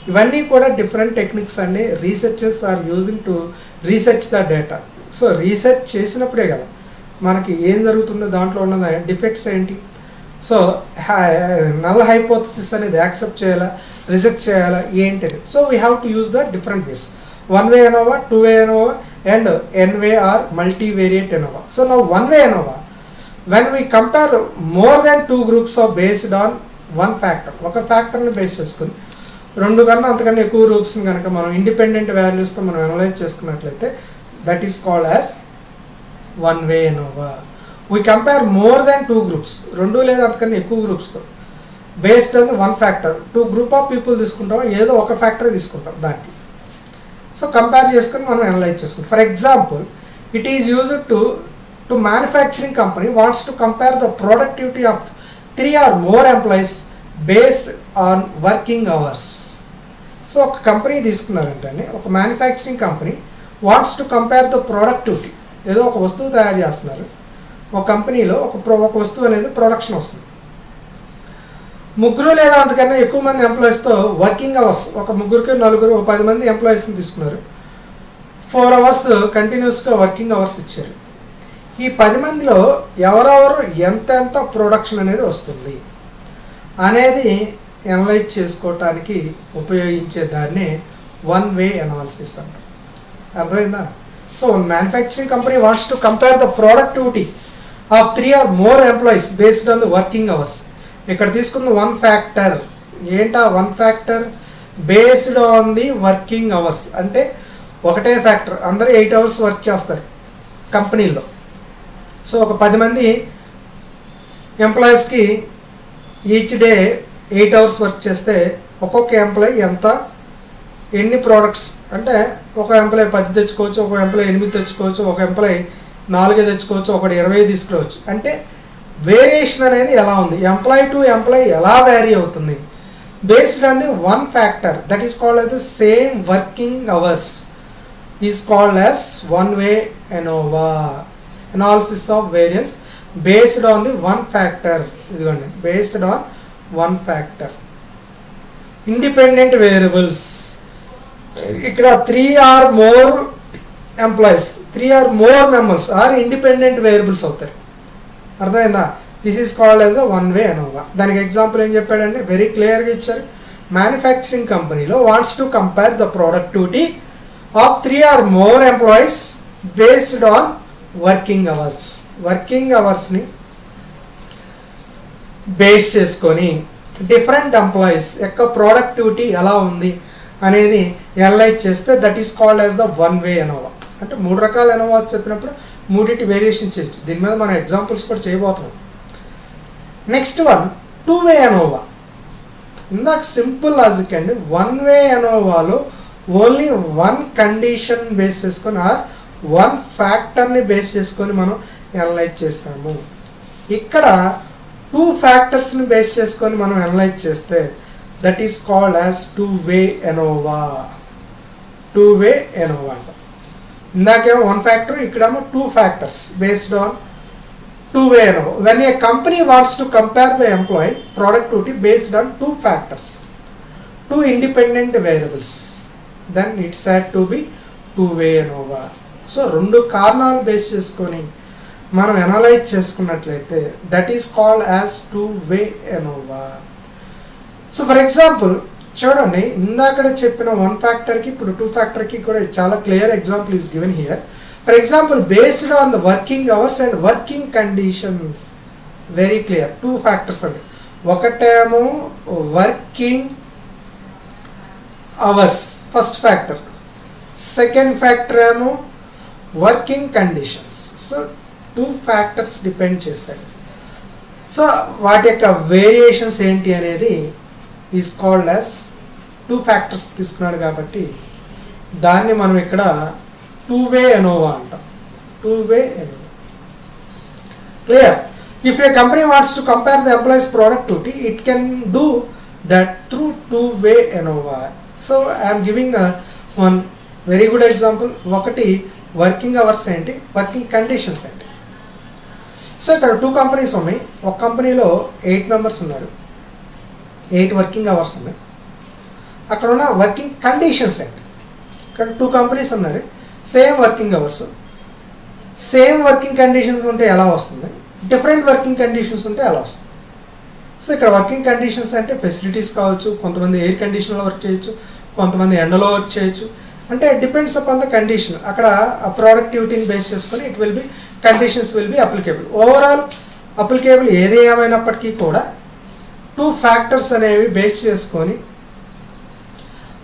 ఇవన్నీ కూడా different techniques అండి. Researchers are using to research the data. So research చేసినప్పుడే కదా మనకి ఏం జరుగుతుందో, దాంట్లో ఉన్న డిఫెక్ట్స్ ఏంటి, సో నల్ హైపోథసిస్ అనేది యాక్సెప్ట్ చేయాలా, రిజెక్ట్ చేయాలా ఏంటిది. So we have to use the different ways, one way ANOVA, two way ANOVA and n-way or multivariate ANOVA. So now one way ANOVA, when we compare more than two groups of based on one factor, ఒక ఫ్యాక్టర్ని base చేసుకుని రెండు కన్నా అంతకన్నా ఎక్కువ గ్రూప్స్ని కనుక మనం independent వాల్యూస్తో మనం అనలైజ్ చేసుకున్నట్లయితే that is called as one way ANOVA. We compare more than two groups, రెండు లేదా అంతకన్నా ఎక్కువ గ్రూప్స్తో based on one factor, two group of people తీసుకుంటాం, ఏదో ఒక ఫ్యాక్టర్ తీసుకుంటాం దాంట్లో. సో కంపేర్ చేసుకుని మనం అనలైజ్ చేసుకుంటాం. For example, it is used to manufacturing company wants to compare the productivity of 3 or more employees based on working hours. So ఒక company తీసుకున్నారంటే, ఒక manufacturing company wants to compare the productivity, ఏదో ఒక వస్తువు తయారు చేస్తున్నారు, ఒక కంపెనీలో ఒక వస్తువు అనేది ప్రొడక్షన్ వస్తుంది, ముగ్గురు లేదా అంతకన్నా ఎక్కువ మంది ఎంప్లాయీస్తో వర్కింగ్ అవర్స్, ఒక ముగ్గురికి నలుగురు 10 మంది ఎంప్లాయీస్ని తీసుకున్నారు, 4 hours కంటిన్యూస్గా వర్కింగ్ అవర్స్ ఇచ్చారు. ఈ 10 మందిలో ఎవరెవరు ఎంత ప్రొడక్షన్ అనేది వస్తుంది అనేది అనలైజ్ చేసుకోవటానికి ఉపయోగించే దాన్ని వన్ వే అనాలిసిస్ అంటారు. అర్థమైందా? So manufacturing company wants to compare the productivity of 3 or more employees based on the working hours. ఇక్కడ తీసుకున్న వన్ ఫ్యాక్టర్ ఏంటా? One factor based on the working hours. అంటే ఒకటే ఫ్యాక్టర్, అందరూ 8 hours వర్క్ చేస్తారు కంపెనీలో. సో ఒక 10 మంది ఎంప్లాయీస్కి ఈచ్ డే 8 hours వర్క్ చేస్తే ఒక్కొక్క ఎంప్లాయీ ఎన్ని ప్రోడక్ట్స్, అంటే ఒక ఎంప్లాయీ 10 తెచ్చుకోవచ్చు, ఒక ఎంప్లాయీ 8 తెచ్చుకోవచ్చు, ఒక ఎంప్లాయీ 4 తెచ్చుకోవచ్చు, ఒకటి 20 తీసుకురావచ్చు. అంటే వేరియేషన్ అనేది ఎలా ఉంది, ఎంప్లాయీ టు ఎంప్లాయీ ఎలా వేరీ అవుతుంది based on the one factor, that is called as the same working hours is called as one way ANOVA, analysis of variance based on the one factor. ఇదిగోండి, based on one factor. Independent variables, ఇక్కడ 3 or more employees, 3 or more members are independent variables అవుతారు. అర్థమైందా? This is called as a one way ANOVA. దానికి example ఏం చెప్పాడంటే very క్లియర్గా ఇచ్చారు. Manufacturing కంపెనీలో wants to compare the productivity of 3 or more employees based on working hours. Working అవర్స్ని base చేసుకొని డిఫరెంట్ ఎంప్లాయీస్ యొక్క ప్రొడక్టివిటీ ఎలా ఉంది అనేది అనలైజ్ చేస్తే that is called as the one way ANOVA. అంటే 3 రకాల ANOVA చెప్పినప్పుడు మూడింటి వేరియేషన్ చేయొచ్చు. దీని మీద మనం ఎగ్జాంపుల్స్ కూడా చేయబోతున్నాం. Next one, two way ANOVA. ఇందాక సింపుల్ లాజిక్ అండి. వన్ వే ANOVAలో ఓన్లీ వన్ కండిషన్ బేస్ చేసుకొని ఆర్ వన్ ఫ్యాక్టర్ని బేస్ చేసుకొని మనం అనలైజ్ చేస్తాము. ఇక్కడ 2 ఫ్యాక్టర్స్ని బేస్ చేసుకొని మనం అనలైజ్ చేస్తే that is called as two way ANOVA. Two way ANOVA అంట. ఇందాకేమో 1 factor, ఇక్కడేమో 2 factors based on two way ANOVA. When a company wants to compare the employee productivity based on 2 factors, 2 independent variables, then it's said to be two way ANOVA. So 2 కారణాలు base చేసుకొని మనం analyse చేసుకున్నట్లయితే that is called as two way ANOVA. So for example చూడండి, ఇందాక చెప్పిన 1 ఫ్యాక్టర్కి ఇప్పుడు 2 ఫ్యాక్టర్కి కూడా చాలా clear example is given here. For example, based on the working hours and working conditions. Very clear. 2 factors అండి. ఒకటేమో working hours, first factor. Second factor ఏమో working conditions. So 2 factors depend చేస్తాయి. సో వాటి యొక్క వేరియేషన్స్ ఏంటి అనేది is called as 2 factors తీసుకున్నాడు కాబట్టి దాన్ని మనం ఇక్కడ టూ వే ANOVA అంటాం. Two way ANOVA. Clear? If A company wants to compare the employees productivity it can do that through two way ANOVA. So I'm giving one very good example. ఒకటి working hours ఏంటి, working conditions ఏంటి. So ఇక్కడ 2 companies ఉన్నాయి. ఒక కంపెనీలో 8 members ఉన్నారు, 8 working hours ఉన్నాయి. అక్కడ ఉన్న వర్కింగ్ కండిషన్స్ ఏంటి. ఇక్కడ 2 కంపెనీస్ ఉన్నారు, same working hours, same working conditions ఉంటే ఎలా వస్తుంది, డిఫరెంట్ వర్కింగ్ కండిషన్స్ ఉంటే ఎలా వస్తుంది. సో ఇక్కడ వర్కింగ్ కండిషన్స్ అంటే ఫెసిలిటీస్ కావచ్చు, కొంతమంది ఎయిర్ కండిషన్లో వర్క్ చేయొచ్చు, కొంతమంది ఎండలో వర్క్ చేయొచ్చు. అంటే డిపెండ్స్ అపాన్ ద కండిషన్. అక్కడ ఆ ప్రొడక్టివిటీని బేస్ చేసుకొని it will be conditions will be applicable. Overall applicable ఏది ఏమైనప్పటికీ కూడా 2 ఫ్యాక్టర్స్ అనేవి బేస్ చేసుకొని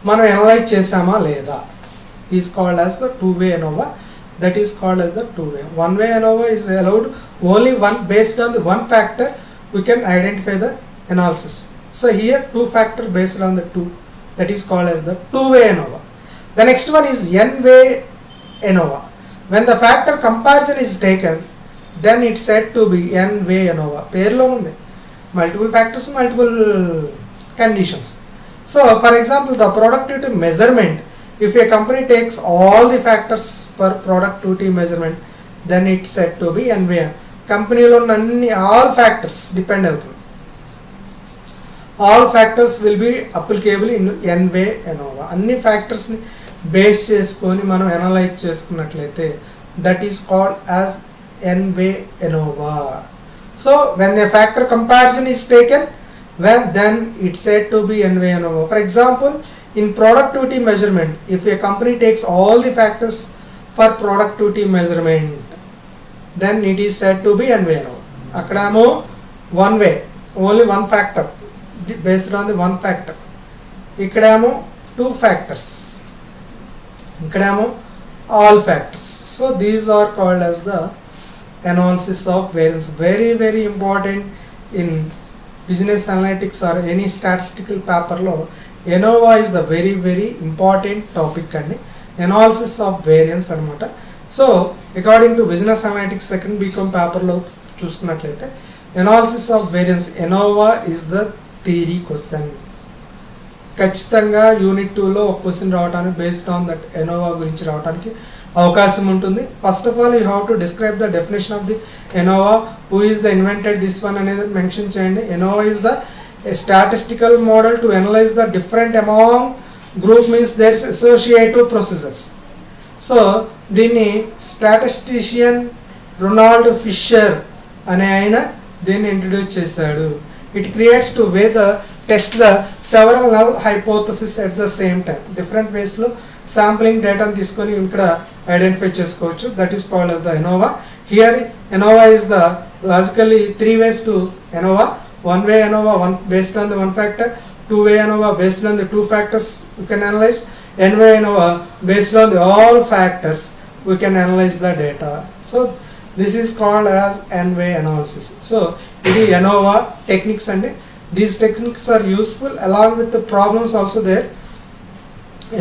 మనం అనలైజ్ చేసామా లేదా is called as the 2-way ANOVA. That is called as the 2-way. 1-way ANOVA is allowed only one based on the one factor we can identify the analysis. So here 2 factor based on the 2, that is called as the 2-way ANOVA. The next one is N-way ANOVA. When the factor comparison is taken, then it's said to be N-way ANOVA. Pairlo undi, multiple factors, multiple conditions. So for example, the productivity measurement, if a company takes all the factors for productivity measurement, then it's said to be N-way. Company lo nanni all factors depend avutundi. All factors will be applicable in N-way ANOVA. Anni factors ni base cheskoni manam analyze cheskunnatlaithe, that is called as N-way ANOVA. So when the factor comparison is taken, then it's said to be N-way ANOVA. For example, in productivity measurement, if a company takes all the factors for productivity measurement, then it is said to be N-way ANOVA. Akkadamo 1-way, only one factor based on the one factor. Ikkadamo 2 factors. Ikkadamo all factors. So these are called as the analysis of variance. Very, very important in business analytics or any statistical paper lo. ANOVA is the very, very important topic and analysis of variance anamata. So according to business analytics second BCom paper lo chusukunnatlaithe, analysis of variance, ANOVA is the theory question. ఖచ్చితంగా unit 2లో ఒక question రావడానికి based on that ANOVA గురించి రావడానికి అవకాశం ఉంటుంది. First of all you have to describe the definition of the ANOVA, who is the invented this one అనేది mention చేయండి. ANOVA is the a statistical model to analyze the different among group, means there is associative procedures. So దీన్ని statistician Ronald Fisher అనే ఆయన దీన్ని introduce చేశాడు. It creates to way the test the several null hypothesis at the same time. Different వేస్లో sampling డేటాను తీసుకొని ఇక్కడ identify చేసుకోవచ్చు. That is called as the ANOVA. Here ANOVA is the logically 3 ways to ANOVA. 1-way ANOVA, one based on the one factor. 2-way ANOVA based on the 2 factors we can analyze. N-way ANOVA based on the all factors we can analyze the data. So this is called as N-way analysis. So it is ANOVA techniques and these techniques are useful along with the problems also there.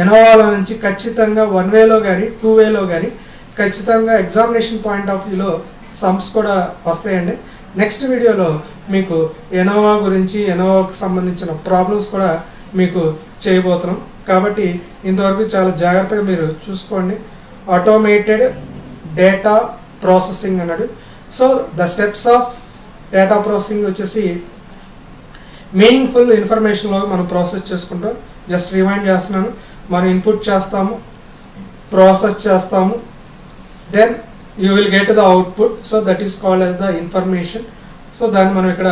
ANOVA లో నుంచి ఖచ్చితంగా 1-wayలో కానీ 2-wayలో కానీ ఖచ్చితంగా examination point of వ్యూలో sums కూడా వస్తాయండి. Next వీడియోలో మీకు ANOVA గురించి, ANOVAకి సంబంధించిన ప్రాబ్లమ్స్ కూడా మీకు చేయబోతున్నాం. కాబట్టి ఇంతవరకు చాలా జాగ్రత్తగా మీరు చూసుకోండి. ఆటోమేటెడ్ డేటా ప్రాసెసింగ్ అన్నాడు. So the steps of data processing వచ్చేసి మీనింగ్ఫుల్ ఇన్ఫర్మేషన్లో మనం ప్రాసెస్ చేసుకుంటాం. జస్ట్ రిమైండ్ చేస్తున్నాను, మనం ఇన్పుట్ చేస్తాము, ప్రాసెస్ చేస్తాము, then you will get the output. So that is called as the information. So దాన్ని మనం ఇక్కడ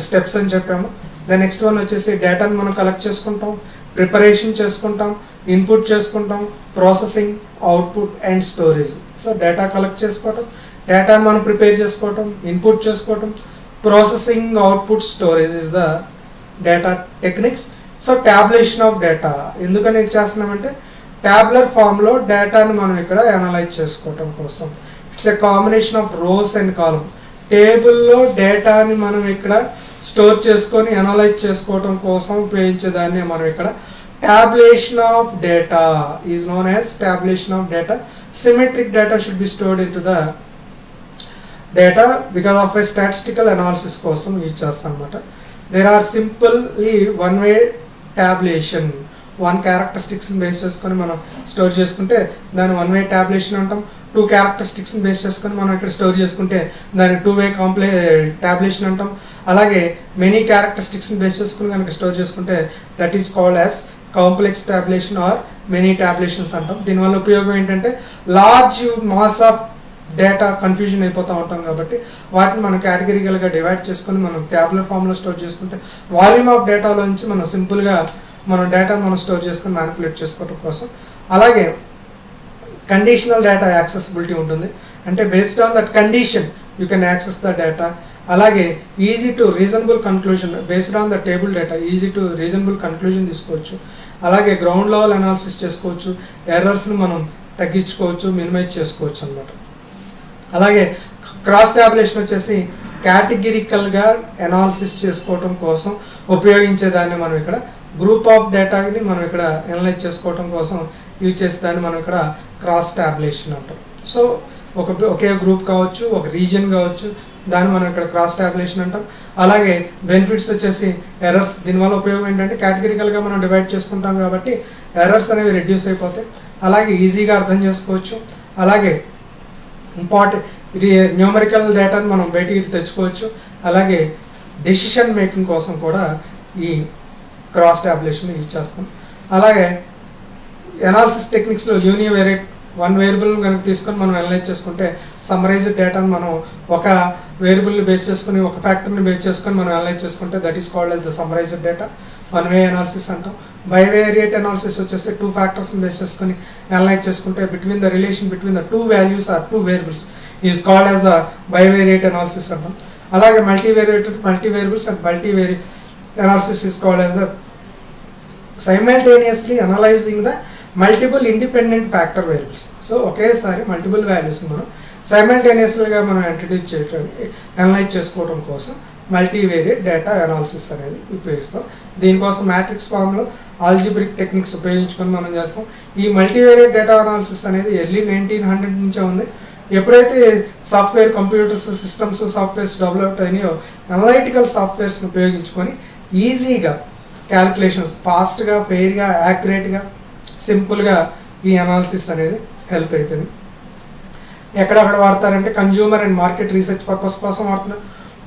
స్టెప్స్ అని చెప్పాము. ద నెక్స్ట్ వన్ వచ్చేసి డేటాను మనం కలెక్ట్ చేసుకుంటాం, ప్రిపరేషన్ చేసుకుంటాం, ఇన్పుట్ చేసుకుంటాం, processing, output and storage. So data collect చేసుకోవటం, డేటాను మనం ప్రిపేర్ చేసుకోవటం, ఇన్పుట్ చేసుకోవటం, processing, output, storage is the data techniques. So tabulation of data ఎందుకని చేస్తున్నామంటే ట్యాబులర్ ఫామ్లో డేటాను మనం ఇక్కడ అనలైజ్ చేసుకోవటం కోసం. It's a combination of rows and column. టేబుల్లో డేటాని మనం ఇక్కడ స్టోర్ చేసుకొని అనలైజ్ చేసుకోవటం కోసం ఉపయోగించేదాన్ని మనం ఇక్కడ tabulation of data is known as tabulation of data. Symmetric data should be stored into the data because of a statistical analysis కోసం యూజ్ చేస్తాం అన్నమాట. There are simply one-way tabulation. One క్యారెక్టరిస్టిక్స్ని base చేసుకొని మనం స్టోర్ చేసుకుంటే దాన్ని 1-way tabulation అంటాం. 2 క్యారెక్టరిస్టిక్స్ని base చేసుకొని మనం ఇక్కడ స్టోర్ చేసుకుంటే దాన్ని 2-way tabulation అంటాం. అలాగే మెనీ క్యారెక్టరిస్టిక్స్ని బేస్ చేసుకుని కనుక స్టోర్ చేసుకుంటే that is called as complex tabulation or many tabulations అంటాం. దీనివల్ల ఉపయోగం ఏంటంటే large mass of data confusion అయిపోతూ ఉంటాం కాబట్టి వాటిని మనం కేటగిరికల్గా డివైడ్ చేసుకొని మనం ట్యాబులర్ ఫామ్లో స్టోర్ చేసుకుంటే వాల్యూమ్ ఆఫ్ డేటాలోంచి మనం సింపుల్గా మనం డేటాను మనం స్టోర్ చేసుకొని మ్యానిపులేట్ చేసుకోవడం కోసం. అలాగే కండిషనల్ డేటా యాక్సెసిబిలిటీ ఉంటుంది, అంటే based on that condition you can access the data. అలాగే easy to reasonable conclusion based on the table data, easy to reasonable conclusion తీసుకోవచ్చు. అలాగే గ్రౌండ్ లెవెల్ అనాలిసిస్ చేసుకోవచ్చు, ఎర్రర్స్ని మనం తగ్గించుకోవచ్చు, మినిమైజ్ చేసుకోవచ్చు అనమాట. అలాగే క్రాస్ టాబులేషన్ వచ్చేసి కేటగిరికల్గా అనాలిసిస్ చేసుకోవటం కోసం ఉపయోగించేదాన్ని మనం ఇక్కడ గ్రూప్ ఆఫ్ డేటాని మనం ఇక్కడ అనలైజ్ చేసుకోవటం కోసం యూజ్ చేసేదాన్ని మనం ఇక్కడ క్రాస్ టాబులేషన్ అంటాం. సో ఒకే గ్రూప్ కావచ్చు, ఒక రీజియన్ కావచ్చు, దాన్ని మనం ఇక్కడ క్రాస్ టాబులేషన్ అంటాం. అలాగే బెనిఫిట్స్ వచ్చేసి ఎర్రర్స్, దీనివల్ల ఉపయోగం ఏంటంటే కేటగిరికల్గా మనం డివైడ్ చేసుకుంటాం కాబట్టి ఎర్రర్స్ అనేవి రెడ్యూస్ అయిపోతాయి. అలాగే ఈజీగా అర్థం చేసుకోవచ్చు. అలాగే న్యూమరికల్ డేటాను మనం బయటికి తెచ్చుకోవచ్చు. అలాగే డెసిషన్ మేకింగ్ కోసం కూడా ఈ క్రాస్ టాబులేషన్ యూజ్ చేస్తాం. అలాగే అనాలిసిస్ టెక్నిక్స్లో యూనివేరియట్ వన్ వేరియబుల్ కనుక తీసుకొని మనం అనలైజ్ చేసుకుంటే సమ్మరైజ్డ్ డేటాను మనం ఒక వేరియబుల్ని బేస్ చేసుకుని ఒక ఫ్యాక్టర్ని బేస్ చేసుకొని మనం అనలైజ్ చేసుకుంటే that is called as the summarised data, one way analysis అంటాం. బైవేరియట్ అనాలిసిస్ వచ్చేసి 2 ఫ్యాక్టర్స్ని బేస్ చేసుకొని అనలైజ్ చేసుకుంటే between the relation between the 2 values or 2 variables is called as the bivariate analysis అంటాం. అలాగే multivariables and multivariate analysis is called as the simultaneously analysing the multiple independent factor variables. So ఒకేసారి multiple values మనం సైమల్టేనియస్గా మనం introduce చేయడానికి analyse చేసుకోవడం కోసం multivariate data analysis అనేది ఉపయోగిస్తాం. దీనికోసం మ్యాట్రిక్స్ ఫామ్లో ఆల్జిబ్రిక్ టెక్నిక్స్ ఉపయోగించుకొని మనం చేస్తాం. ఈ మల్టీవేరియట్ డేటా అనాలిసిస్ అనేది ఎర్లీ 1900 నుంచే ఉంది. ఎప్పుడైతే software computers systems softwares develop అయినాయో అనలైటికల్ సాఫ్ట్వేర్స్ని ఉపయోగించుకొని ఈజీగా క్యాలిక్యులేషన్స్ ఫాస్ట్గా, ఫెయిర్గా, యాక్యురేట్గా, సింపుల్గా ఈ అనాలిసిస్ అనేది హెల్ప్ అవుతుంది. ఎక్కడెక్కడ వాడతారంటే consumer and market research purpose కోసం వాడుతున్నారు,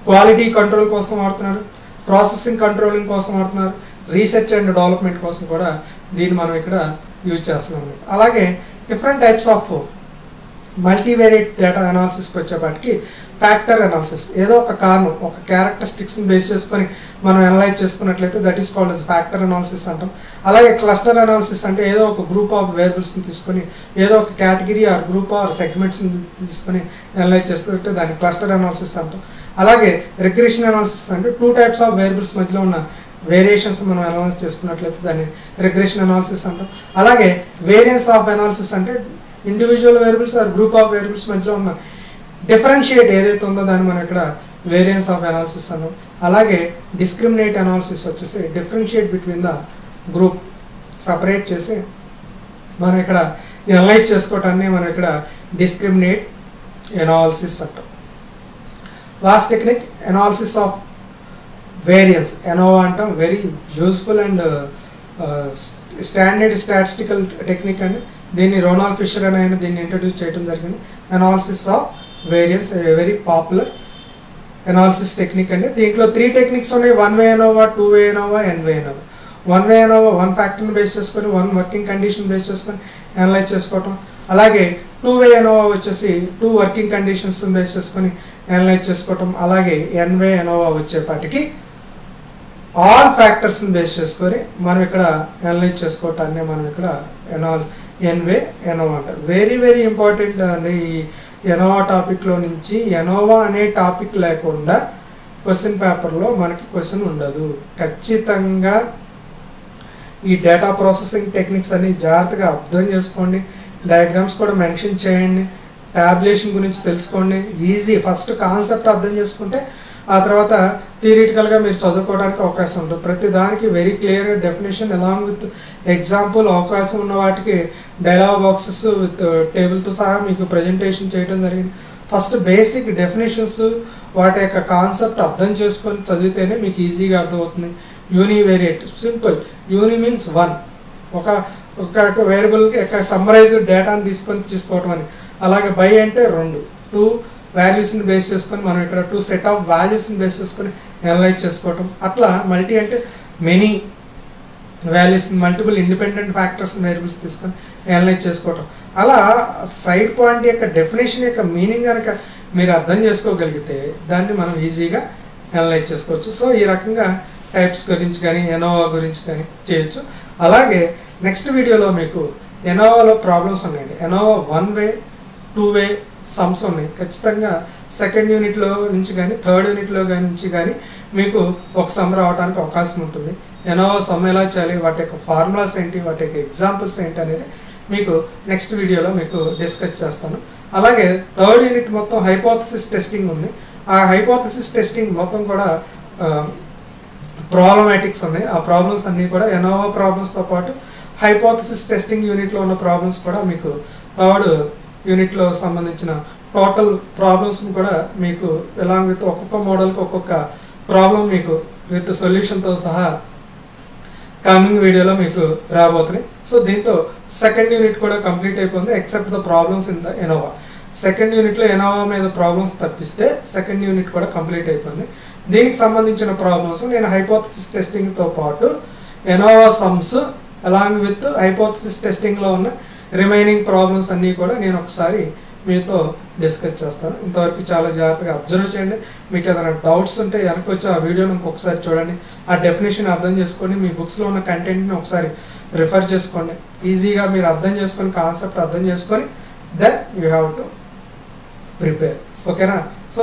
క్వాలిటీ కంట్రోల్ కోసం వాడుతున్నారు, ప్రాసెసింగ్ కంట్రోలింగ్ కోసం వాడుతున్నారు, రీసెర్చ్ అండ్ డెవలప్మెంట్ కోసం కూడా దీన్ని మనం ఇక్కడ యూజ్ చేస్తున్నాం. అలాగే different types of multivariate data అనాలిసిస్కి వచ్చేపాటికి ఫ్యాక్టర్ అనాలిసిస్, ఏదో ఒక కారణం, ఒక క్యారెక్టరిస్టిక్స్ని బేస్ చేసుకొని మనం అనలైజ్ చేసుకున్నట్లయితే that is called as factor analysis అంటాం. అలాగే క్లస్టర్ అనాలిసిస్ అంటే ఏదో ఒక గ్రూప్ ఆఫ్ వేరియబుల్స్ని తీసుకొని ఏదో ఒక కేటగిరీ ఆర్ గ్రూప్ ఆర్ సెగ్మెంట్స్ని తీసుకొని అనలైజ్ చేసుకుంటే దాన్ని క్లస్టర్ అనాలిసిస్ అంటాం. అలాగే రిగ్రెషన్ అనాలిసిస్ అంటే 2 టైప్స్ ఆఫ్ వేరియబుల్స్ మధ్యలో ఉన్న వేరియేషన్స్ మనం అనలైజ్ చేసుకున్నట్లయితే దాన్ని రిగ్రెషన్ అనాలిసిస్ అంటాం. అలాగే వేరియన్స్ ఆఫ్ అనాలిసిస్ అంటే individual variables or group of variables మధ్యలో ఉన్న డిఫరెన్షియేట్ ఏదైతే ఉందో దాన్ని మనం ఇక్కడ వేరియన్స్ ఆఫ్ అనాలిసిస్ అన్నాం. అలాగే డిస్క్రిమినేట్ అనాలిసిస్ వచ్చేసి differentiate between the group, separate చేసి మనం ఇక్కడ అనలైజ్ చేసుకోవటాన్ని మనం ఇక్కడ డిస్క్రిమినేట్ అనాలిసిస్ అంటాం. Last technique analysis of variance, ANOVA అంటాం. Very useful and standard statistical technique అండి. దీన్ని రోనాల్డ్ ఫిషర్ అని ఆయన దీన్ని ఇంట్రడ్యూస్ చేయడం జరిగింది. Analysis of variance very popular analysis technique అండి. దీంట్లో 3 టెక్నిక్స్ ఉన్నాయి, 1 వే ఎనోవా, 2 వే ఎనోవా, n వే ఎనోవా. 1 వే ఎనోవా 1 ఫ్యాక్టర్ని బేస్ చేసుకొని 1 వర్కింగ్ కండిషన్ బేస్ చేసుకొని అనలైజ్ చేసుకోవటం. అలాగే 2 వే ఎనోవా వచ్చేసి 2 వర్కింగ్ కండిషన్స్ బేస్ చేసుకొని అనలైజ్ చేసుకోవటం. అలాగే n వే ఎనోవా వచ్చేపాటికి ఆల్ ఫ్యాక్టర్స్ని బేస్ చేసుకొని మనం ఇక్కడ అనలైజ్ చేసుకోవటాన్ని మనం ఇక్కడ n వే ఎనోవా అంటారు. వెరీ వెరీ ఇంపార్టెంట్ అండి. ఈ ఎనోవా టాపిక్లో నుంచి ఎనోవా అనే టాపిక్ లేకుండా క్వశ్చన్ పేపర్లో మనకి క్వశ్చన్ ఉండదు. ఖచ్చితంగా ఈ డేటా ప్రాసెసింగ్ టెక్నిక్స్ అన్ని జాగ్రత్తగా అర్థం చేసుకోండి, డయాగ్రామ్స్ కూడా మెన్షన్ చేయండి, టాబ్యులేషన్ గురించి తెలుసుకోండి. ఈజీ, ఫస్ట్ కాన్సెప్ట్ అర్థం చేసుకుంటే ఆ తర్వాత థియరిటికల్గా మీరు చదువుకోవడానికి అవకాశం ఉంటుంది. ప్రతి దానికి వెరీ క్లియర్గా డెఫినేషన్ అలాంగ్ విత్ ఎగ్జాంపుల్, అవకాశం ఉన్న వాటికి డైలాగ్ బాక్సెస్ విత్ టేబుల్తో సహా మీకు ప్రజెంటేషన్ చేయడం జరిగింది. ఫస్ట్ బేసిక్ డెఫినేషన్స్ వాటి యొక్క కాన్సెప్ట్ అర్థం చేసుకొని చదివితేనే మీకు ఈజీగా అర్థమవుతుంది. యూనివేరియట్ సింపుల్, యూని మీన్స్ 1, ఒక వేరియబుల్ యొక్క సమ్మరైజ్డ్ డేటాని తీసుకోవటం అని. అలాగే బై అంటే 2 వాల్యూస్ని బేస్ చేసుకొని మనం ఇక్కడ 2 సెట్ ఆఫ్ వాల్యూస్ని బేస్ చేసుకొని అనలైజ్ చేసుకోవటం. అట్లా మల్టీ అంటే many values, multiple independent factors variables తీసుకొని అనలైజ్ చేసుకోవటం. అలా సైడ్ పాయింట్ యొక్క డెఫినేషన్ యొక్క మీనింగ్ కనుక మీరు అర్థం చేసుకోగలిగితే దాన్ని మనం ఈజీగా అనలైజ్ చేసుకోవచ్చు. సో ఈ రకంగా టైప్స్ గురించి కానీ ఎనోవా గురించి కానీ చేయొచ్చు. అలాగే నెక్స్ట్ వీడియోలో మీకు ఎనోవాలో ప్రాబ్లమ్స్ ఉన్నాయండి. ఎనోవా 1 వే 2 వే సమ్స్ ఉన్నాయి. ఖచ్చితంగా సెకండ్ యూనిట్లో నుంచి కానీ థర్డ్ యూనిట్లో నుంచి కానీ మీకు ఒక సమ్ రావడానికి అవకాశం ఉంటుంది. ఎనోవా సమ్ ఎలా చేయాలి, వాటి యొక్క ఫార్ములాస్ ఏంటి, వాటి యొక్క ఎగ్జాంపుల్స్ ఏంటి అనేది మీకు నెక్స్ట్ వీడియోలో మీకు డిస్కస్ చేస్తాను. అలాగే థర్డ్ యూనిట్ మొత్తం హైపోథసిస్ టెస్టింగ్ ఉంది. ఆ హైపోథసిస్ టెస్టింగ్ మొత్తం కూడా ప్రాబ్లమాటిక్స్ ఉన్నాయి. ఆ ప్రాబ్లమ్స్ అన్నీ కూడా ఎనోవా ప్రాబ్లమ్స్తో పాటు హైపోథసిస్ టెస్టింగ్ యూనిట్లో ఉన్న ప్రాబ్లమ్స్ కూడా మీకు థర్డ్ యూనిట్లో సంబంధించిన టోటల్ ప్రాబ్లమ్స్ని కూడా మీకు ఎలాంగ్ విత్ ఒక్కొక్క మోడల్కి ఒక్కొక్క ప్రాబ్లం మీకు విత్ సొల్యూషన్తో సహా కమింగ్ వీడియోలో మీకు రాబోతున్నాయి. సో దీంతో సెకండ్ యూనిట్ కూడా కంప్లీట్ అయిపోయింది except the problems in the ANOVA. Second యూనిట్లో ఎనోవా మీద ప్రాబ్లమ్స్ తప్పిస్తే సెకండ్ యూనిట్ కూడా కంప్లీట్ అయిపోయింది. దీనికి సంబంధించిన ప్రాబ్లమ్స్ నేను హైపోథసిస్ టెస్టింగ్తో పాటు ANOVA sums along with hypothesis టెస్టింగ్లో ఉన్న రిమైనింగ్ ప్రాబ్లమ్స్ అన్నీ కూడా నేను ఒకసారి మీతో డిస్కస్ చేస్తాను. ఇంతవరకు చాలా జాగ్రత్తగా అబ్జర్వ్ చేయండి. మీకు ఏదైనా డౌట్స్ ఉంటే వెనక్కి వచ్చి ఆ వీడియోని ఇంకొకసారి చూడండి. ఆ డెఫినేషన్ అర్థం చేసుకొని మీ బుక్స్లో ఉన్న కంటెంట్ని ఒకసారి రిఫర్ చేసుకోండి. ఈజీగా మీరు అర్థం చేసుకొని కాన్సెప్ట్ అర్థం చేసుకొని then you have to prepare. ఓకేనా? సో